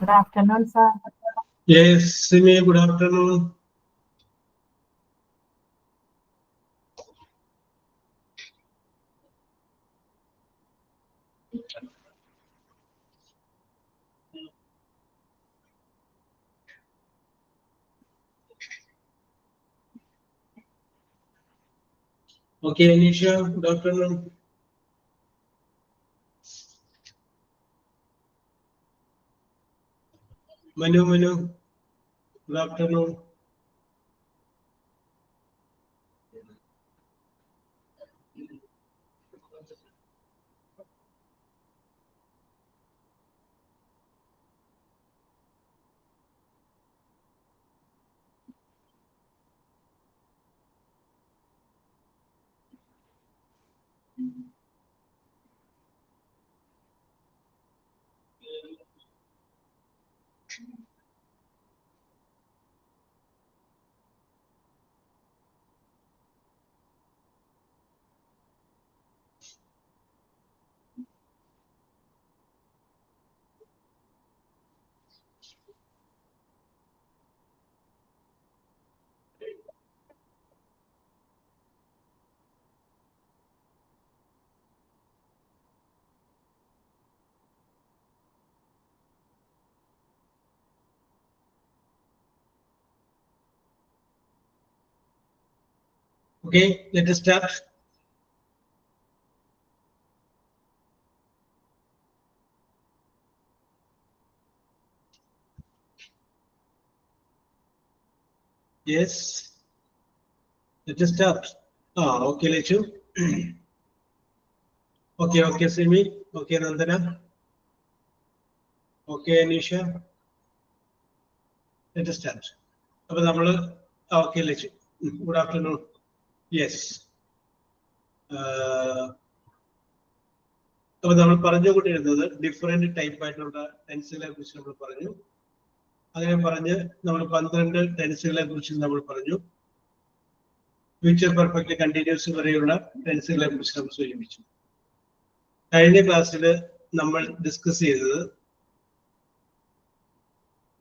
Good afternoon, sir. Yes, Simi, good afternoon. Okay, Anisha, good afternoon. Manu, good afternoon. Okay, let us start. Yes, let us start. Okay, Lechu. Okay, Simi. Okay, Nandana. Okay, Anisha. Let us start. Okay, Lechu. Good afternoon. Yes. അപ്പോൾ നമ്മൾ പറഞ്ഞുകൊണ്ടിരുന്നത് different type ആയിട്ടുള്ള ടെൻസുകളെ കുറിച്ച് നമ്മൾ പറഞ്ഞു. അങ്ങനെ പറഞ്ഞ് നമ്മൾ 12 ടെൻസുകളെ കുറിച്ച് നമ്മൾ പറഞ്ഞു. ഫ്യൂച്ചർ പെർഫെക്റ്റ് കണ്ടിന്യൂസ് വരെയുള്ള ടെൻസുകളെ കുറിച്ച് നമ്മൾ സൂചിപ്പിച്ചു. കഴിഞ്ഞ ക്ലാസ്സിൽ നമ്മൾ ഡിസ്കസ് ചെയ്തത്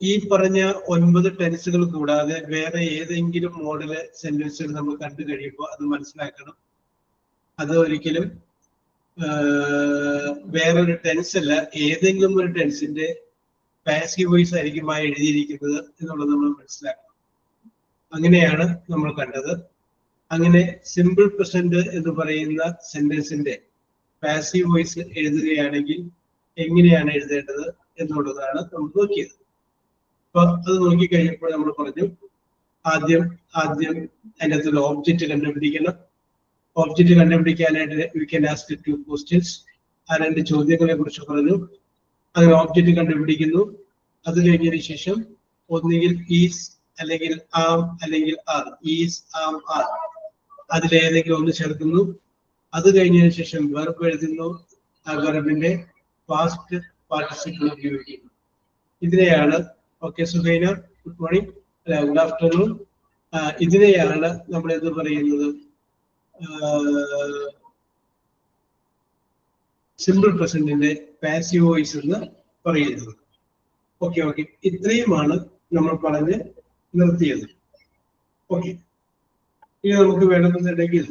ഈ പറഞ്ഞ 9 ടെൻസുകൾ കൂടാതെ വേറെ ഏതെങ്കിലും മോഡല് സെന്റൻസുകൾ നമ്മൾ കണ്ടു കഴിയുമ്പോൾ അത് മനസ്സിലാക്കണം. അത് ഒരിക്കലും വേറൊരു ടെൻസ് അല്ല, ഏതെങ്കിലും ഒരു ടെൻസിന്റെ പാസീവ് വോയിസ് ആയിരിക്കും എഴുതിയിരിക്കുന്നത് എന്നുള്ളത് നമ്മൾ മനസ്സിലാക്കണം. അങ്ങനെയാണ് നമ്മൾ കണ്ടത്. അങ്ങനെ സിമ്പിൾ പ്രസന്റ് എന്ന് പറയുന്ന സെന്റൻസിന്റെ പാസീവ് വോയിസ് എഴുതുകയാണെങ്കിൽ എങ്ങനെയാണ് എഴുതേണ്ടത് എന്നുള്ളതാണ് നമ്മൾ നോക്കിയത്. അപ്പൊ അത് നോക്കിക്കഴിഞ്ഞപ്പോൾ നമ്മൾ പറഞ്ഞു ആദ്യം അതിനകത്ത് ഒരു ഓബ്ജക്റ്റ് കണ്ടുപിടിക്കണം. ഓബ്ജക്റ്റ് കണ്ടുപിടിക്കാനായിട്ട് യു ക്യാൻ ആസ്ക് 2 ക്വസ്റ്റ്യൻസ്. ആ 2 ചോദ്യങ്ങളെ കുറിച്ച് പറഞ്ഞു. അങ്ങനെ ഓബ്ജക്റ്റ് കണ്ടുപിടിക്കുന്നു. അത് കഴിഞ്ഞതിന് ശേഷം ഒന്നുകിൽ ഈസ് അല്ലെങ്കിൽ ആം അല്ലെങ്കിൽ ആർ, ഈസ് ആം ആർ, അതിലേതെങ്കിലും ഒന്ന് ചേർക്കുന്നു. അത് കഴിഞ്ഞതിന് ശേഷം വെർബ് എഴുതുന്നു. ആ വെർബിന്റെ പാസ്റ്റ് പാർട്ടിസിപ്പിൾ ഉപയോഗിക്കുന്നു. ഇതിനെയാണ് okay Suhaina, good morning, good afternoon. ഇതിനെയാണ് നമ്മൾ എന്ത് പറയുന്നത്, സിമ്പിൾ പ്രസന്റിന്റെ പാസീവ് വോയിസ് എന്ന് പറയുന്നത്. ഓക്കെ, ഇത്രയുമാണ് നമ്മൾ പറഞ്ഞ് നിർത്തിയത്. ഓക്കെ, ഇനി നമുക്ക് വേണമെന്നുണ്ടെങ്കിൽ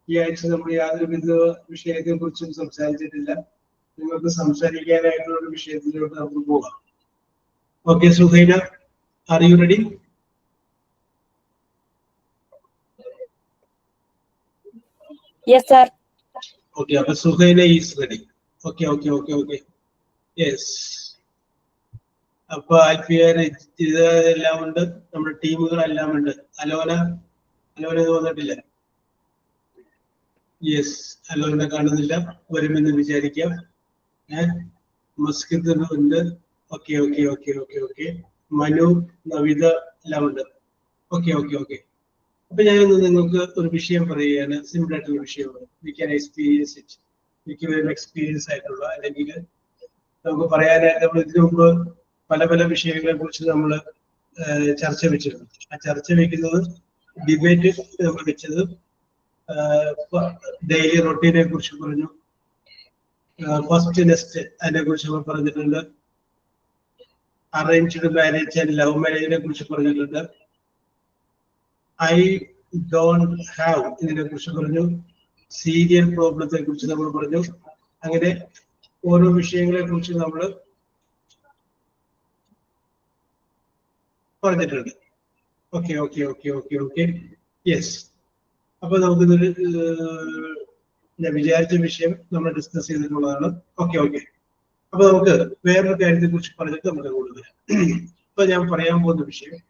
ഈ ആഴ്ച നമ്മൾ യാതൊരു വിധ വിഷയത്തെ കുറിച്ചും സംസാരിച്ചിട്ടില്ല. നിങ്ങൾക്ക് സംസാരിക്കാനായിട്ടുള്ള ഒരു വിഷയത്തിലോട്ട് നമുക്ക് പോകാം. Okay Suhaina, are you ready? Yes, sir. Okay, അപ്പൊ Suhaina is ready. Okay. Yes. അപ്പൊ ആൽഫിയർ ഇതെല്ലാം ഉണ്ട്, നമ്മുടെ ടീമുകളെല്ലാം ഉണ്ട്. അലോന ഇത് വന്നിട്ടില്ല. യെസ്, അലോനെ കാണുന്നില്ല, വരുമെന്ന് വിചാരിക്കാം. മസ്കിദ് ഉണ്ട്. ഓക്കെ. മനു, നവിത എല്ലാം ഉണ്ട്. ഓക്കെ. അപ്പൊ ഞാനിന്ന് നിങ്ങൾക്ക് ഒരു വിഷയം പറയുകയാണ്. സിമ്പിൾ ആയിട്ടുള്ള വിഷയമാണ്. We can experience it. മിക്കവരും എക്സ്പീരിയൻസ് ആയിട്ടുള്ള, അല്ലെങ്കിൽ നമുക്ക് പറയാനായിട്ട് നമ്മൾ ഇതിനു മുമ്പ് പല വിഷയങ്ങളെ കുറിച്ച് നമ്മൾ ചർച്ച വെച്ചിരുന്നു. ആ ചർച്ച വെക്കുന്നത് ഡിബേറ്റ് നമ്മൾ വെച്ചത് ഡെയിലി റൊട്ടീനെ കുറിച്ച് പറഞ്ഞു. ഫസ്റ്റ് നെക്സ്റ്റ് അതിനെ കുറിച്ച് നമ്മൾ പറഞ്ഞിട്ടുണ്ട്. അറേഞ്ച്ഡ് മാരേജ് ആൻഡ് ലവ് മാരേജിനെ കുറിച്ച് പറഞ്ഞിട്ടുണ്ട്. ഐ ഡോണ്ട് ഹാവ് ഇതിനെ കുറിച്ച് പറഞ്ഞു. സീരിയൽ പ്രോബ്ലത്തെ കുറിച്ച് നമ്മൾ പറഞ്ഞു. അങ്ങനെ ഓരോ വിഷയങ്ങളെ കുറിച്ച് നമ്മൾ പറഞ്ഞിട്ടുണ്ട്. Okay okay okay okay okay yes. അപ്പൊ നമുക്കിതൊരു ഞാൻ വിചാരിച്ച വിഷയം നമ്മൾ ഡിസ്കസ് ചെയ്തിട്ടുള്ളതാണ്. Okay okay. അപ്പൊ നമുക്ക് വേറൊരു കാര്യത്തെ കുറിച്ച് പറഞ്ഞിട്ട് നമുക്ക് കൂടുതൽ ഇപ്പൊ ഞാൻ പറയാൻ പോകുന്ന വിഷയം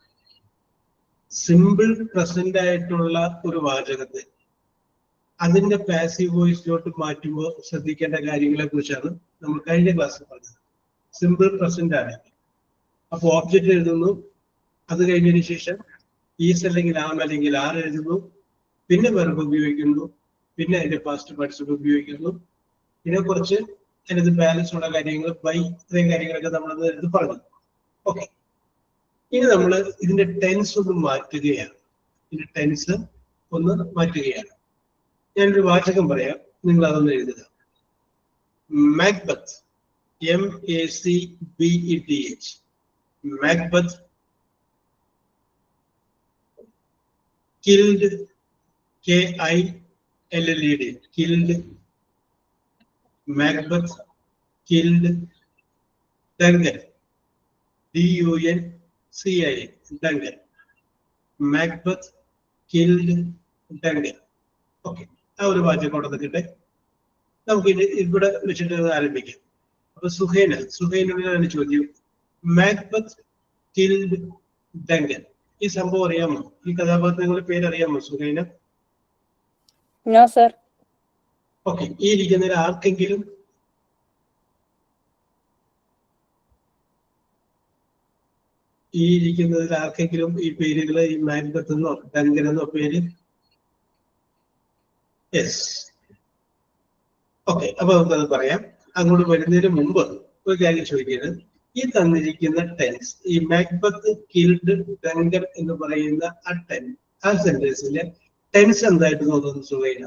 സിമ്പിൾ പ്രസന്റ് ആയിട്ടുള്ള ഒരു വാചകത്തെ അതിന്റെ പാസീവ് വോയിസിലോട്ട് മാറ്റുമ്പോൾ ശ്രദ്ധിക്കേണ്ട കാര്യങ്ങളെ കുറിച്ചാണ് നമ്മൾ കഴിഞ്ഞ ക്ലാസ്സിൽ പറഞ്ഞത്. സിമ്പിൾ പ്രസന്റ് ആണ്. അപ്പൊ ഓബ്ജക്റ്റ് എഴുതുന്നു, അത് കഴിഞ്ഞതിന് ശേഷം ഈസ് അല്ലെങ്കിൽ ആം അല്ലെങ്കിൽ ആർ എഴുതുന്നു, പിന്നെ വെർബ് ഉപയോഗിക്കുന്നു, പിന്നെ അതിന്റെ പാസ്റ്റ് പാർട്ടിസിപ്പിൾ ഉപയോഗിക്കുന്നു, പിന്നെ കുറച്ച് അതിനകത്ത് ബാലൻസ് ഉള്ള കാര്യങ്ങൾ ബൈ ഇത്രയും കാര്യങ്ങളൊക്കെ നമ്മളത് എടുത്ത് പറഞ്ഞു. ഓക്കെ. ഇനി നമ്മൾ ഇതിന്റെ ടെൻസ് ഒന്ന് മാറ്റുകയാണ്. ഇതിന്റെ ടെൻസ് ഒന്ന് മാറ്റുകയാണ്. ഞാനൊരു വാചകം പറയാം, നിങ്ങൾ അതൊന്ന് എഴുതുക. Macbeth, MACBETH, Macbeth killed, KILLED, killed. Macbeth killed Duncan, DUNCIN, Duncan. Macbeth killed Duncan. Okay, ആ ഒരു വാചകം കൊടുത്തിട്ട് നമുക്ക് ഇവിടെ വെച്ചിട്ട് ആരംഭിക്കാം. അപ്പൊ സുഹൈനോടാണ് ചോദ്യം. Macbeth killed Duncan. ഈ സംഭവം അറിയാമോ? ഈ കഥാപാത്രങ്ങളുടെ പേരറിയാമോ സുഹൈന? No sir. ഓക്കെ. ഈ ഇരിക്കുന്നതിൽ ആർക്കെങ്കിലും ഈ പേരുകൾ, ഈ മാക്ബത്ത് എന്നോ ഡങ്കൻ എന്നോ പേര്? യെസ്. ഓക്കെ, അപ്പൊ നമുക്കത് പറയാം. അങ്ങോട്ട് വരുന്നതിന് മുമ്പ് ഒരു കാര്യം ചോദിക്കുന്നത്, ഈ തന്നിരിക്കുന്ന ടെൻസ്, ഈ മാക്ബത്ത് കിൽഡ് ഡങ്കൻ എന്ന് പറയുന്ന ആ സെന്റൻസിലെ ടെൻസ് എന്തായിട്ട് തോന്നുന്നു സുഹൈന?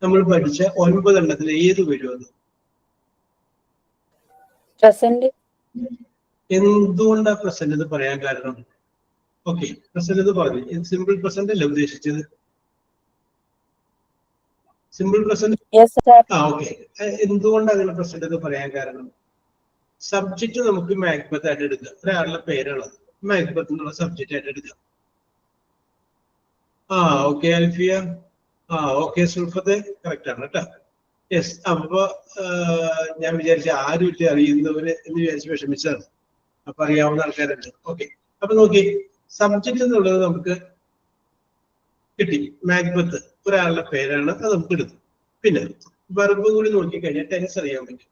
നമ്മൾ പഠിച്ച 9 എണ്ണത്തിൽ ഏത് വരുമെന്ന്? പ്രസന്റ്. എന്തുകൊണ്ടാ പ്രസന്റ് എന്ന് പറയാൻ കാരണം? ഓക്കെ, പ്രസന്റ് എന്ന് പറഞ്ഞു. സിമ്പിൾ പ്രസന്റ് അല്ലേ ഉദ്ദേശിച്ചത്? Simple present. ആ ഓക്കെ. എന്തുകൊണ്ടാണ് അങ്ങനെ പ്രസന്റ് എന്ന് പറയാൻ കാരണം? സബ്ജക്റ്റ് നമുക്ക് മാക്ബത്ത് ആയിട്ട് എടുക്കാം. ഒരാളുടെ പേരാണ് മാക്ബത്ത് എന്നുള്ള സബ്ജക്റ്റ് ആയിട്ട് എടുക്കാം. ആ ഓക്കെ അൽഫിയ, ആ ഓക്കെ സുൽഫത്ത്, കറക്റ്റ് ആണ് കേട്ടോ. യെസ്. അപ്പൊ ഞാൻ വിചാരിച്ച ആരും ഇല്ല അറിയുന്നവര് എന്ന് വിചാരിച്ച് വിഷമിച്ചതാണ്. അപ്പൊ അറിയാവുന്ന ആൾക്കാരുണ്ട്. ഓക്കെ, അപ്പൊ നോക്കി, സബ്ജക്റ്റ് എന്നുള്ളത് നമുക്ക് കിട്ടി. മാക്ബത്ത് ഒരാളുടെ പേരാണ്, അത് നമുക്ക് എടുത്തു. പിന്നെ വെർബ് കൂടി നോക്കിക്കഴിഞ്ഞാൽ ടെൻസ് അറിയാൻ പറ്റും.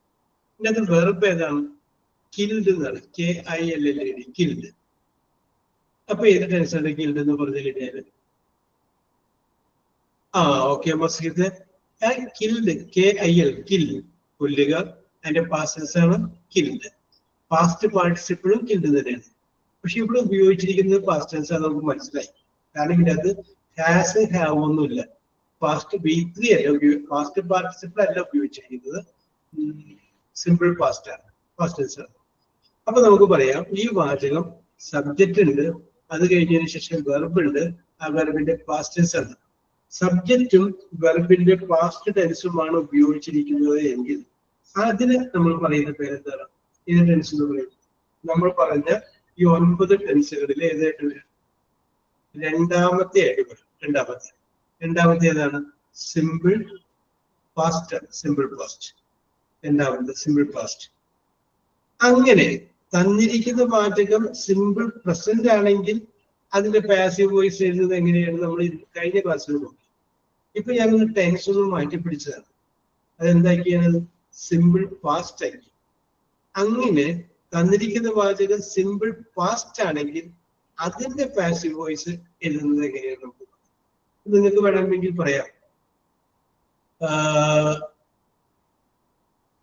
പിന്നെ അത് വെർബ് ഏതാണ്? കിൽഡ് എന്നാണ്. KILLED, killed. അപ്പൊ ഏത് ടെൻസ് ആണ് കിൽഡ് എന്ന് പറഞ്ഞു കഴിഞ്ഞാല്? ആ ഓക്കെ മസ്ജിദ്, കിൽഡ്, KIL, കിൽ, കൊല്ലുക. അതിന്റെ പാസ്റ്റ് ആണ് കിൽഡ്. പാസ്റ്റ് പാർട്ടിസിപ്പിളും കിൽഡ് തന്നെയാണ്. പക്ഷെ ഇവിടെ ഉപയോഗിച്ചിരിക്കുന്നത് പാസ്റ്റ് ടെൻസ് ആണ്, നമുക്ക് മനസ്സിലായി. കാരണം ഇതിനകത്ത് ഹാസ്, ഹാവ് ഒന്നുമില്ല. പാസ്റ്റ് B3 അല്ല, പാസ്റ്റ് പാർട്ടിസിപ്പിൾ അല്ല ഉപയോഗിച്ചിരിക്കുന്നത്, സിമ്പിൾ പാസ്റ്റ് ആണ്, പാസ്റ്റ് ടെൻസ് ആണ്. അപ്പൊ നമുക്ക് പറയാം, ഈ വാചകം സബ്ജക്റ്റ് ഉണ്ട്, അത് കഴിഞ്ഞതിന് ശേഷം വെർബ് ഉണ്ട്. ആ വെർബിന്റെ പാസ്റ്റ് ടെൻസ് ആണ്. സബ്ജക്റ്റും വെർബിന്റെ പാസ്റ്റ് ടെൻസുമാണ് ഉപയോഗിച്ചിരിക്കുന്നത് എങ്കിൽ അതിന് നമ്മൾ പറയുന്ന പേരെന്താണ്? ഏത് ടെൻസ് എന്ന് പറയും? നമ്മൾ പറഞ്ഞ ഈ 9 ടെൻസുകളിൽ ഏതായിട്ട് വരും? രണ്ടാമത്തെ ആയിട്ട് വരും. രണ്ടാമത്തെ ഏതാണ്? Simple past. സിമ്പിൾ പാസ്റ്റ് രണ്ടാമത്തെ സിമ്പിൾ പാസ്റ്റ്. അങ്ങനെ തന്നിരിക്കുന്ന വാചകം സിമ്പിൾ പ്രസന്റ് ആണെങ്കിൽ അതിന്റെ പാസീവ് വോയിസ് എഴുതുന്നത് എങ്ങനെയാണ് നമ്മൾ കഴിഞ്ഞ ക്ലാസ്സിൽ നോക്കി. ഇപ്പൊ ഞാനൊന്ന് ടെൻസ് ഒന്ന് മാറ്റി പിടിച്ചതാണ്. അതെന്താക്കിയാണ്? സിമ്പിൾ പാസ്റ്റ് ആക്കി. അങ്ങനെ തന്നിരിക്കുന്ന വാചകം സിമ്പിൾ പാസ്റ്റ് ആണെങ്കിൽ അതിന്റെ പാസീവ് വോയിസ് എഴുതുന്നത് എങ്ങനെയാണ് നമുക്ക് നിങ്ങൾക്ക് വേണമെങ്കിൽ പറയാം.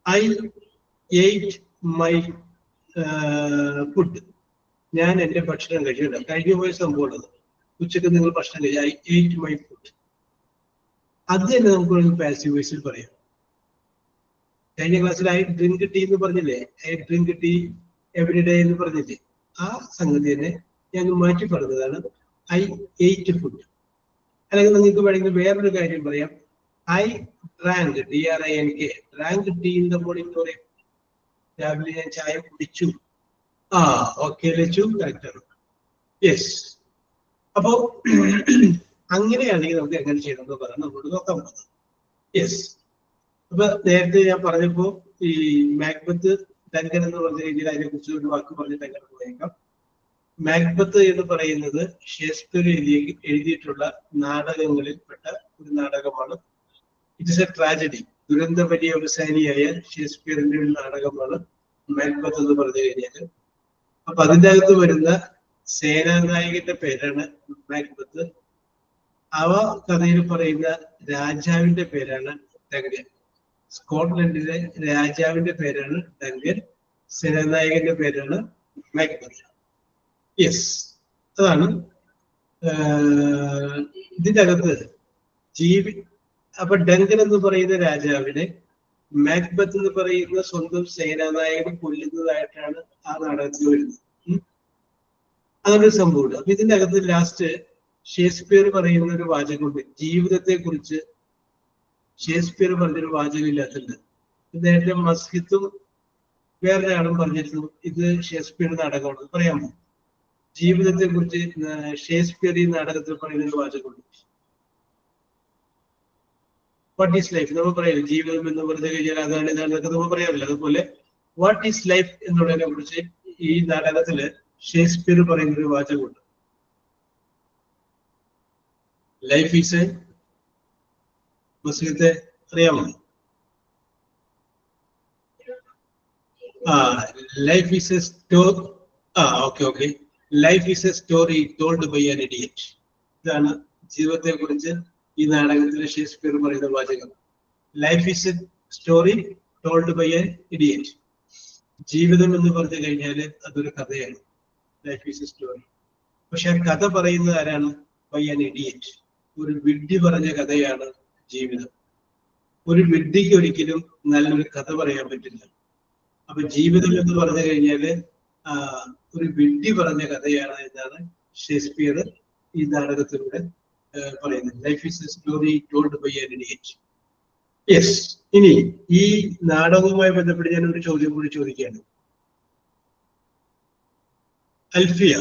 I ate my food. ഞാൻ എന്റെ ഭക്ഷണം കഴിച്ചിട്ടുണ്ട്. കഴിഞ്ഞു പോയ സംഭവമുള്ളത്. ഉച്ചക്ക് നിങ്ങൾ ഭക്ഷണം കഴിച്ചു. I ate my food. അത് തന്നെ നമുക്ക് പാസീവ് വോയിസിൽ പറയാം. കഴിഞ്ഞ ക്ലാസ്സിൽ ഐ ഡ്രിങ്ക് ടീ എന്ന് പറഞ്ഞില്ലേ? ഐ ഡ്രിങ്ക് ടീ എവരിഡേ എന്ന് പറഞ്ഞില്ലേ, ആ സംഗതി തന്നെ ഞാൻ മാറ്റി പറഞ്ഞതാണ് ഐ എയ്റ്റ് ഫുഡ്. അല്ലെങ്കിൽ നിങ്ങൾക്ക് വേണമെങ്കിൽ വേറൊരു കാര്യം പറയാം, I drank, DRANK, drank tea in the morning എന്ന് പറയും. രാവിലെ ഞാൻ ചായ കുടിച്ചു. ഓക്കെ ലച്ചു, കറക്റ്റാണ്. യെസ്. അപ്പോ അങ്ങനെയാണെങ്കിൽ നമുക്ക് എങ്ങനെ ചെയ്യണമെന്ന് പറയാൻ നമ്മളോട് നോക്കാൻ പോകുന്നത്. യെസ്. അപ്പൊ നേരത്തെ ഞാൻ പറഞ്ഞപ്പോ ഈ മാക്ബത്ത് ഡങ്കൻ എന്ന് പറഞ്ഞ രീതിയിൽ അതിനെ കുറിച്ച് ഒരു വാക്ക് പറഞ്ഞിട്ട് എങ്ങനെ പോയേക്കാം. മാക്ബത്ത് എന്ന് പറയുന്നത് ഷേക്സ്പിയർ എഴുതിയിട്ടുള്ള നാടകങ്ങളിൽ പെട്ട ഒരു നാടകമാണ്. It is A tragedy. ദുരന്ത പര്യവസാനിയായ ഷേക്സ്പിയറിന്റെ ഒരു നാടകമാണ് മാക്ബത്ത് എന്ന് പറഞ്ഞു കഴിഞ്ഞാൽ. അപ്പൊ അതിൻ്റെ അകത്ത് വരുന്ന സേനാനായകന്റെ പേരാണ് മാക്ബത്ത്. അവ കഥയിൽ പറയുന്ന രാജാവിന്റെ പേരാണ് ഡങ്കൻ. സ്കോട്ട്ലൻഡിലെ രാജാവിന്റെ പേരാണ് ഡങ്കൻ, സേനാനായകന്റെ പേരാണ് മാക്ബത്ത്. യെസ്, അതാണ് ഇതിന്റെ അകത്ത് അപ്പൊ ഡങ്കൻ എന്ന് പറയുന്ന രാജാവിനെ മാക്ബത്ത് എന്ന് പറയുന്ന സ്വന്തം സേനാനായകൻ കൊല്ലുന്നതായിട്ടാണ് ആ നാടകത്തിൽ വരുന്നത്. അങ്ങനൊരു സംഭവമുണ്ട്. അപ്പൊ ഇതിന്റെ അകത്ത് ലാസ്റ്റ് ഷേക്സ്പിയർ പറയുന്ന ഒരു വാചകമുണ്ട്, ജീവിതത്തെ കുറിച്ച് ഷേക്സ്പിയർ പറഞ്ഞൊരു വാചകം ഇല്ലാത്തുണ്ട്. നേരത്തെ മസ്കിത്തും വേറൊരാളും പറഞ്ഞിരുന്നു ഇത് ഷേക്സ്പിയർ നാടകമാണ്. പറയാമോ ജീവിതത്തെ കുറിച്ച് ഷേക്സ്പിയർ ഈ നാടകത്തിൽ പറയുന്ന ഒരു വാചകമുണ്ട്? വാട്ട് ഈസ് ലൈഫ് നമ്മൾ പറയാം, ജീവിതം എന്ന് പറഞ്ഞു കഴിഞ്ഞാൽ അതാണ് ഇതാണെന്നൊക്കെ നമ്മൾ പറയാറില്ല. അതുപോലെ വാട്ട് ഈസ് ലൈഫ് എന്നുള്ളതിനെ കുറിച്ച് ഈ നാടകത്തില് ഷേക്സ്പിയർ പറയുന്ന ഒരു വാചകമുണ്ട്. ലൈഫ് ഈസ് എ മുസ്ലിത്തെ അറിയാമോ? Life is a story. Okay life is a story told by an idiot. ഇതാണ് ജീവിതത്തെ കുറിച്ച് ഈ നാടകത്തിലെ ഷേക്സ്പിയർ പറയുന്ന വാചകം. Life is a story told by an idiot. ജീവിതം എന്ന് പറഞ്ഞു കഴിഞ്ഞാൽ അതൊരു കഥയാണ്, ലൈഫ് ഈസ് എ സ്റ്റോറി. പക്ഷെ ആ കഥ പറയുന്നത് ആരാണ്? By an idiot. ഒരു വിഡ്ഢി പറഞ്ഞ കഥയാണ് ജീവിതം. ഒരു വിഡ്ഢിക്ക് ഒരിക്കലും നല്ലൊരു കഥ പറയാൻ പറ്റില്ല. അപ്പൊ ജീവിതം എന്ന് പറഞ്ഞു കഴിഞ്ഞാല് ഒരു വിഡ്ഢി പറഞ്ഞ കഥയാണ് എന്നാണ് ഷേക്സ്പിയർ ഈ നാടകത്തിലൂടെ പറയുന്നത്. Life is a story told by an idiot. Yes. ഇനി ഈ നാടകവുമായി ബന്ധപ്പെട്ട് ഞാൻ ഒരു ചോദ്യം കൂടി ചോദിക്കുകയാണ്. അൽഫിയ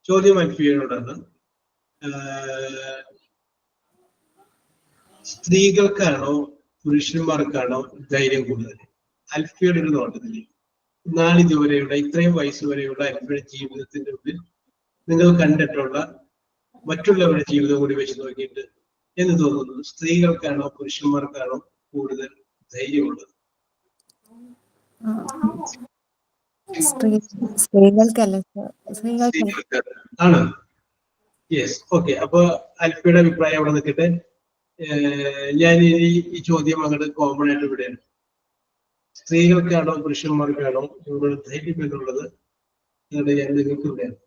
ചോദ്യം അൽഫിയയോടാണ്. സ്ത്രീകൾക്കാണോ പുരുഷന്മാർക്കാണോ ധൈര്യം കൂടുതൽ? അൽഫിയുടെ ഒരു നോട്ടത്തിൽ നാളിതുവരെയുള്ള ഇത്രയും വയസ്സ് വരെയുള്ള അൽഫിയുടെ ജീവിതത്തിന്റെ ഉള്ളിൽ നിങ്ങൾ കണ്ടിട്ടുള്ള മറ്റുള്ളവരുടെ ജീവിതം കൂടി വെച്ച് നോക്കിയിട്ട് എന്ന് തോന്നുന്നു, സ്ത്രീകൾക്കാണോ പുരുഷന്മാർക്കാണോ കൂടുതൽ ധൈര്യമുള്ളത്? ആണ്. യെസ്. ഓക്കെ. അപ്പൊ അൽഫിയുടെ അഭിപ്രായം അവിടെ നിൽക്കട്ടെ. ഞാൻ ഈ ചോദ്യം അങ്ങോട്ട് കോമൺ ആയിട്ട് വിടുകയാണ്. സ്ത്രീകൾക്കാണോ പുരുഷന്മാർക്കാണോ കൂടുതൽ ധൈര്യം എന്നുള്ളത് ഞാൻ നിങ്ങൾക്ക് വിടുകയാണ്.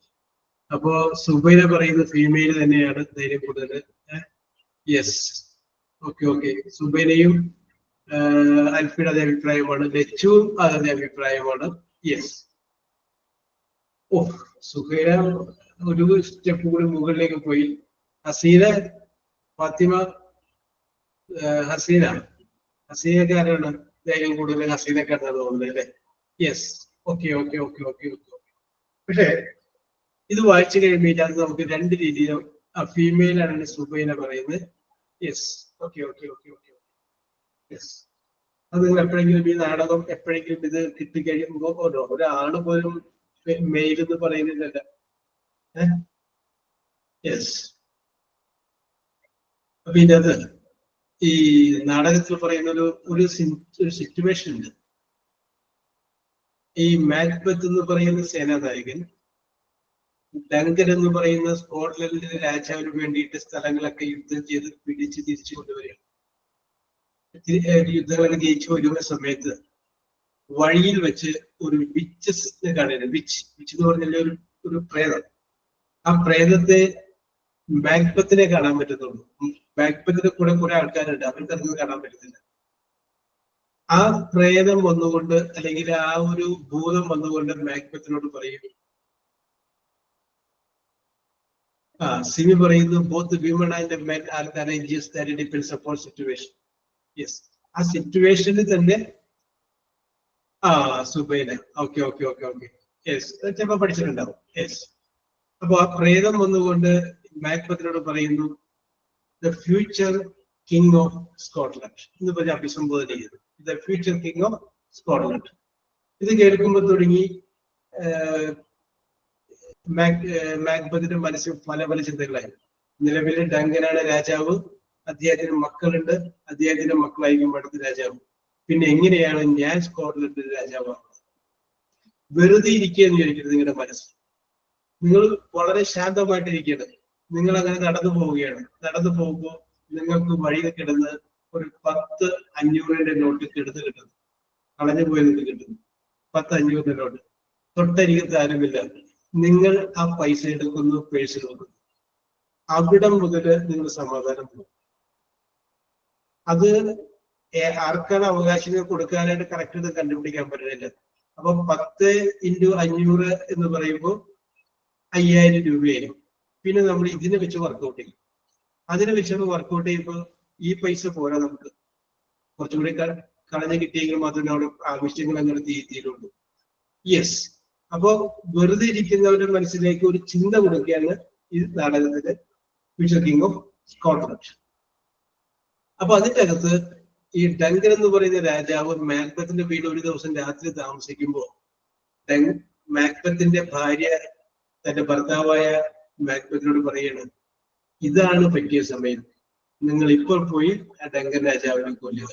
അപ്പോ സുബൈന പറയുന്നത് ഫീമെയിൽ തന്നെയാണ് ധൈര്യം കൂടുതൽ. യെസ്. ഓക്കെ. സുബൈനയും അൽഫിയുടെ അതേ അഭിപ്രായമാണ്. ലച്ചുവും അതേ അഭിപ്രായമാണ്. യെസ്. സുഹൈന ഒരു സ്റ്റെപ്പ് കൂടി മുകളിലേക്ക് പോയി. ഹസീന, ഫാത്തിമ, ഹസീനൊക്കെ ആരാണ് ധൈര്യം കൂടുതൽ? ഹസീനക്കാരാണ് തോന്നുന്നത് അല്ലേ? യെസ്. ഓക്കെ. പക്ഷെ ഇത് വായിച്ചു കഴിയുമ്പോൾ അത് നമുക്ക് രണ്ട് രീതിയിലും ഫീമെയിൽ ആണ് സുബൈന പറയുന്നത്. യെസ്. ഓക്കെ. യെസ്. അത് നിങ്ങൾ എപ്പോഴെങ്കിലും ഈ നാടകം എപ്പോഴെങ്കിലും ഇത് കിട്ടിക്കഴിയുമ്പോ ഒരാണ് പോലും മെയിൽ എന്ന് പറയുന്നില്ലല്ലോ. യെസ്. അപ്പൊ ഇതിനകത്ത് ഈ നാടകത്തിൽ പറയുന്ന ഒരു സിറ്റുവേഷൻ ഉണ്ട്. ഈ മാക്ബത്ത് എന്ന് പറയുന്ന സേനാനായകൻ ഡങ്കൻ എന്ന് പറയുന്ന സ്കോട്ട്ലൻഡിലെ രാജാവിന് വേണ്ടിയിട്ട് സ്ഥലങ്ങളൊക്കെ യുദ്ധം ചെയ്ത് പിടിച്ച് തിരിച്ചു കൊണ്ടുവരികയാണ്. യുദ്ധങ്ങളൊക്കെ ജയിച്ചു വരുന്ന സമയത്ത് വഴിയിൽ വെച്ച് ഒരു വിച്ചസിനെ കാണുന്നത്. വിച്ച് എന്ന് പറഞ്ഞാൽ ഒരു പ്രേതം. ആ പ്രേതത്തെ മാക്ബത്തിനെ കാണാൻ പറ്റുന്നുള്ളൂ. മാക്ബത്തിന്റെ കൂടെ കുറെ ആൾക്കാരുണ്ട്, അവർക്ക് അതൊന്നും കാണാൻ പറ്റുന്നില്ല. ആ പ്രേതം വന്നുകൊണ്ട് അല്ലെങ്കിൽ ആ ഒരു ഭൂതം വന്നുകൊണ്ട് മാക്ബത്തിനോട് പറയും, സിമി പറയുന്നു both women and men are courageous, that depends upon situation. Yes, ആ സിറ്റുവേഷനിൽ തന്നെ Subaina, okay okay okay okay, yes, ചിലപ്പോ പഠിച്ചിട്ടുണ്ടാവും. യെസ്, അപ്പൊ ആ പ്രേതം വന്നുകൊണ്ട് മാക്ബത്തിനോട് പറയുന്നു the future king of Scotland എന്ന് പറഞ്ഞ് അഭിസംബോധന ചെയ്തു. The future king of Scotland. ഇത് കേൾക്കുമ്പോൾ തുടങ്ങി മാക്ബത്തിന്റെ മനസ്സിൽ പല പല ചിന്തകളായി. നിലവിലെ ഡങ്കനാണ് രാജാവ്, അദ്ദേഹത്തിന് മക്കളുണ്ട്, അദ്ദേഹത്തിന്റെ മക്കളായിരിക്കും അടുത്ത രാജാവ്. പിന്നെ എങ്ങനെയാണ് ഞാൻ സ്കോട്ട്ലൻഡിന്റെ രാജാവാകുന്നത്? വെറുതെ ഇരിക്കുക എന്ന് വിചാരിക്കരുത് നിങ്ങളുടെ മനസ്സ്. നിങ്ങൾ വളരെ ശാന്തമായിട്ടിരിക്കണം. നിങ്ങൾ അങ്ങനെ നടന്നു പോവുകയാണ്. നടന്നു പോകുമ്പോൾ നിങ്ങൾക്ക് വഴിയിൽ കിടന്ന് ഒരു 10-500 നോട്ട് കിടന്ന് കിട്ടുന്നു, കളഞ്ഞു പോയി നിങ്ങൾക്ക് കിട്ടുന്നു 10-500 നോട്ട്. തൊട്ടരികത്ത് ആരുമില്ല. നിങ്ങൾ ആ പൈസ എടുക്കുന്നു, പേഴ്സിൽ വെക്കുന്നു. അവിടെ മുതൽ നിങ്ങൾ സമാധാനം പോകും. അത് ആർക്കാണ് അവകാശങ്ങൾ കൊടുക്കാനായിട്ട് കറക്റ്റ് കണ്ടുപിടിക്കാൻ പറ്റുന്നില്ല. അപ്പൊ 10x500 എന്ന് പറയുമ്പോൾ 5000 രൂപയായിരിക്കും. പിന്നെ നമ്മൾ ഇതിനെ വെച്ച് വർക്കൗട്ട് ചെയ്യും. അതിനെ വെച്ച് വർക്കൗട്ട് ചെയ്യുമ്പോൾ ഈ പൈസ പോരാ, നമുക്ക് കുറച്ചുകൂടി കളഞ്ഞു കിട്ടിയെങ്കിൽ മാത്രമേ അവിടെ ആവശ്യങ്ങൾ അങ്ങനെ തീരുള്ളൂ. യെസ്, അപ്പോ വെറുതെ ഇരിക്കുന്നവരുടെ മനസ്സിലേക്ക് ഒരു ചിന്ത കൊടുക്കുകയാണ് ഈ നാടകത്തിലെ ഫ്യൂച്ചർ കിങ് ഓഫ് സ്കോട്ട്ലൻഡ്. അപ്പൊ അതിന്റെ അകത്ത് ഈ ഡങ്കൻ എന്ന് പറയുന്ന രാജാവ് മാക്ബത്തിന്റെ വീട് ഒരു ദിവസം രാത്രി താമസിക്കുമ്പോൾ മാക്ബത്തിന്റെ ഭാര്യ തന്റെ ഭർത്താവായ മാക്ബത്തിനോട് പറയാണ്, ഇതാണ് പറ്റിയ സമയം, നിങ്ങൾ ഇപ്പോൾ പോയി ആ ഡങ്കൻ രാജാവിനെ കൊല്ലുക.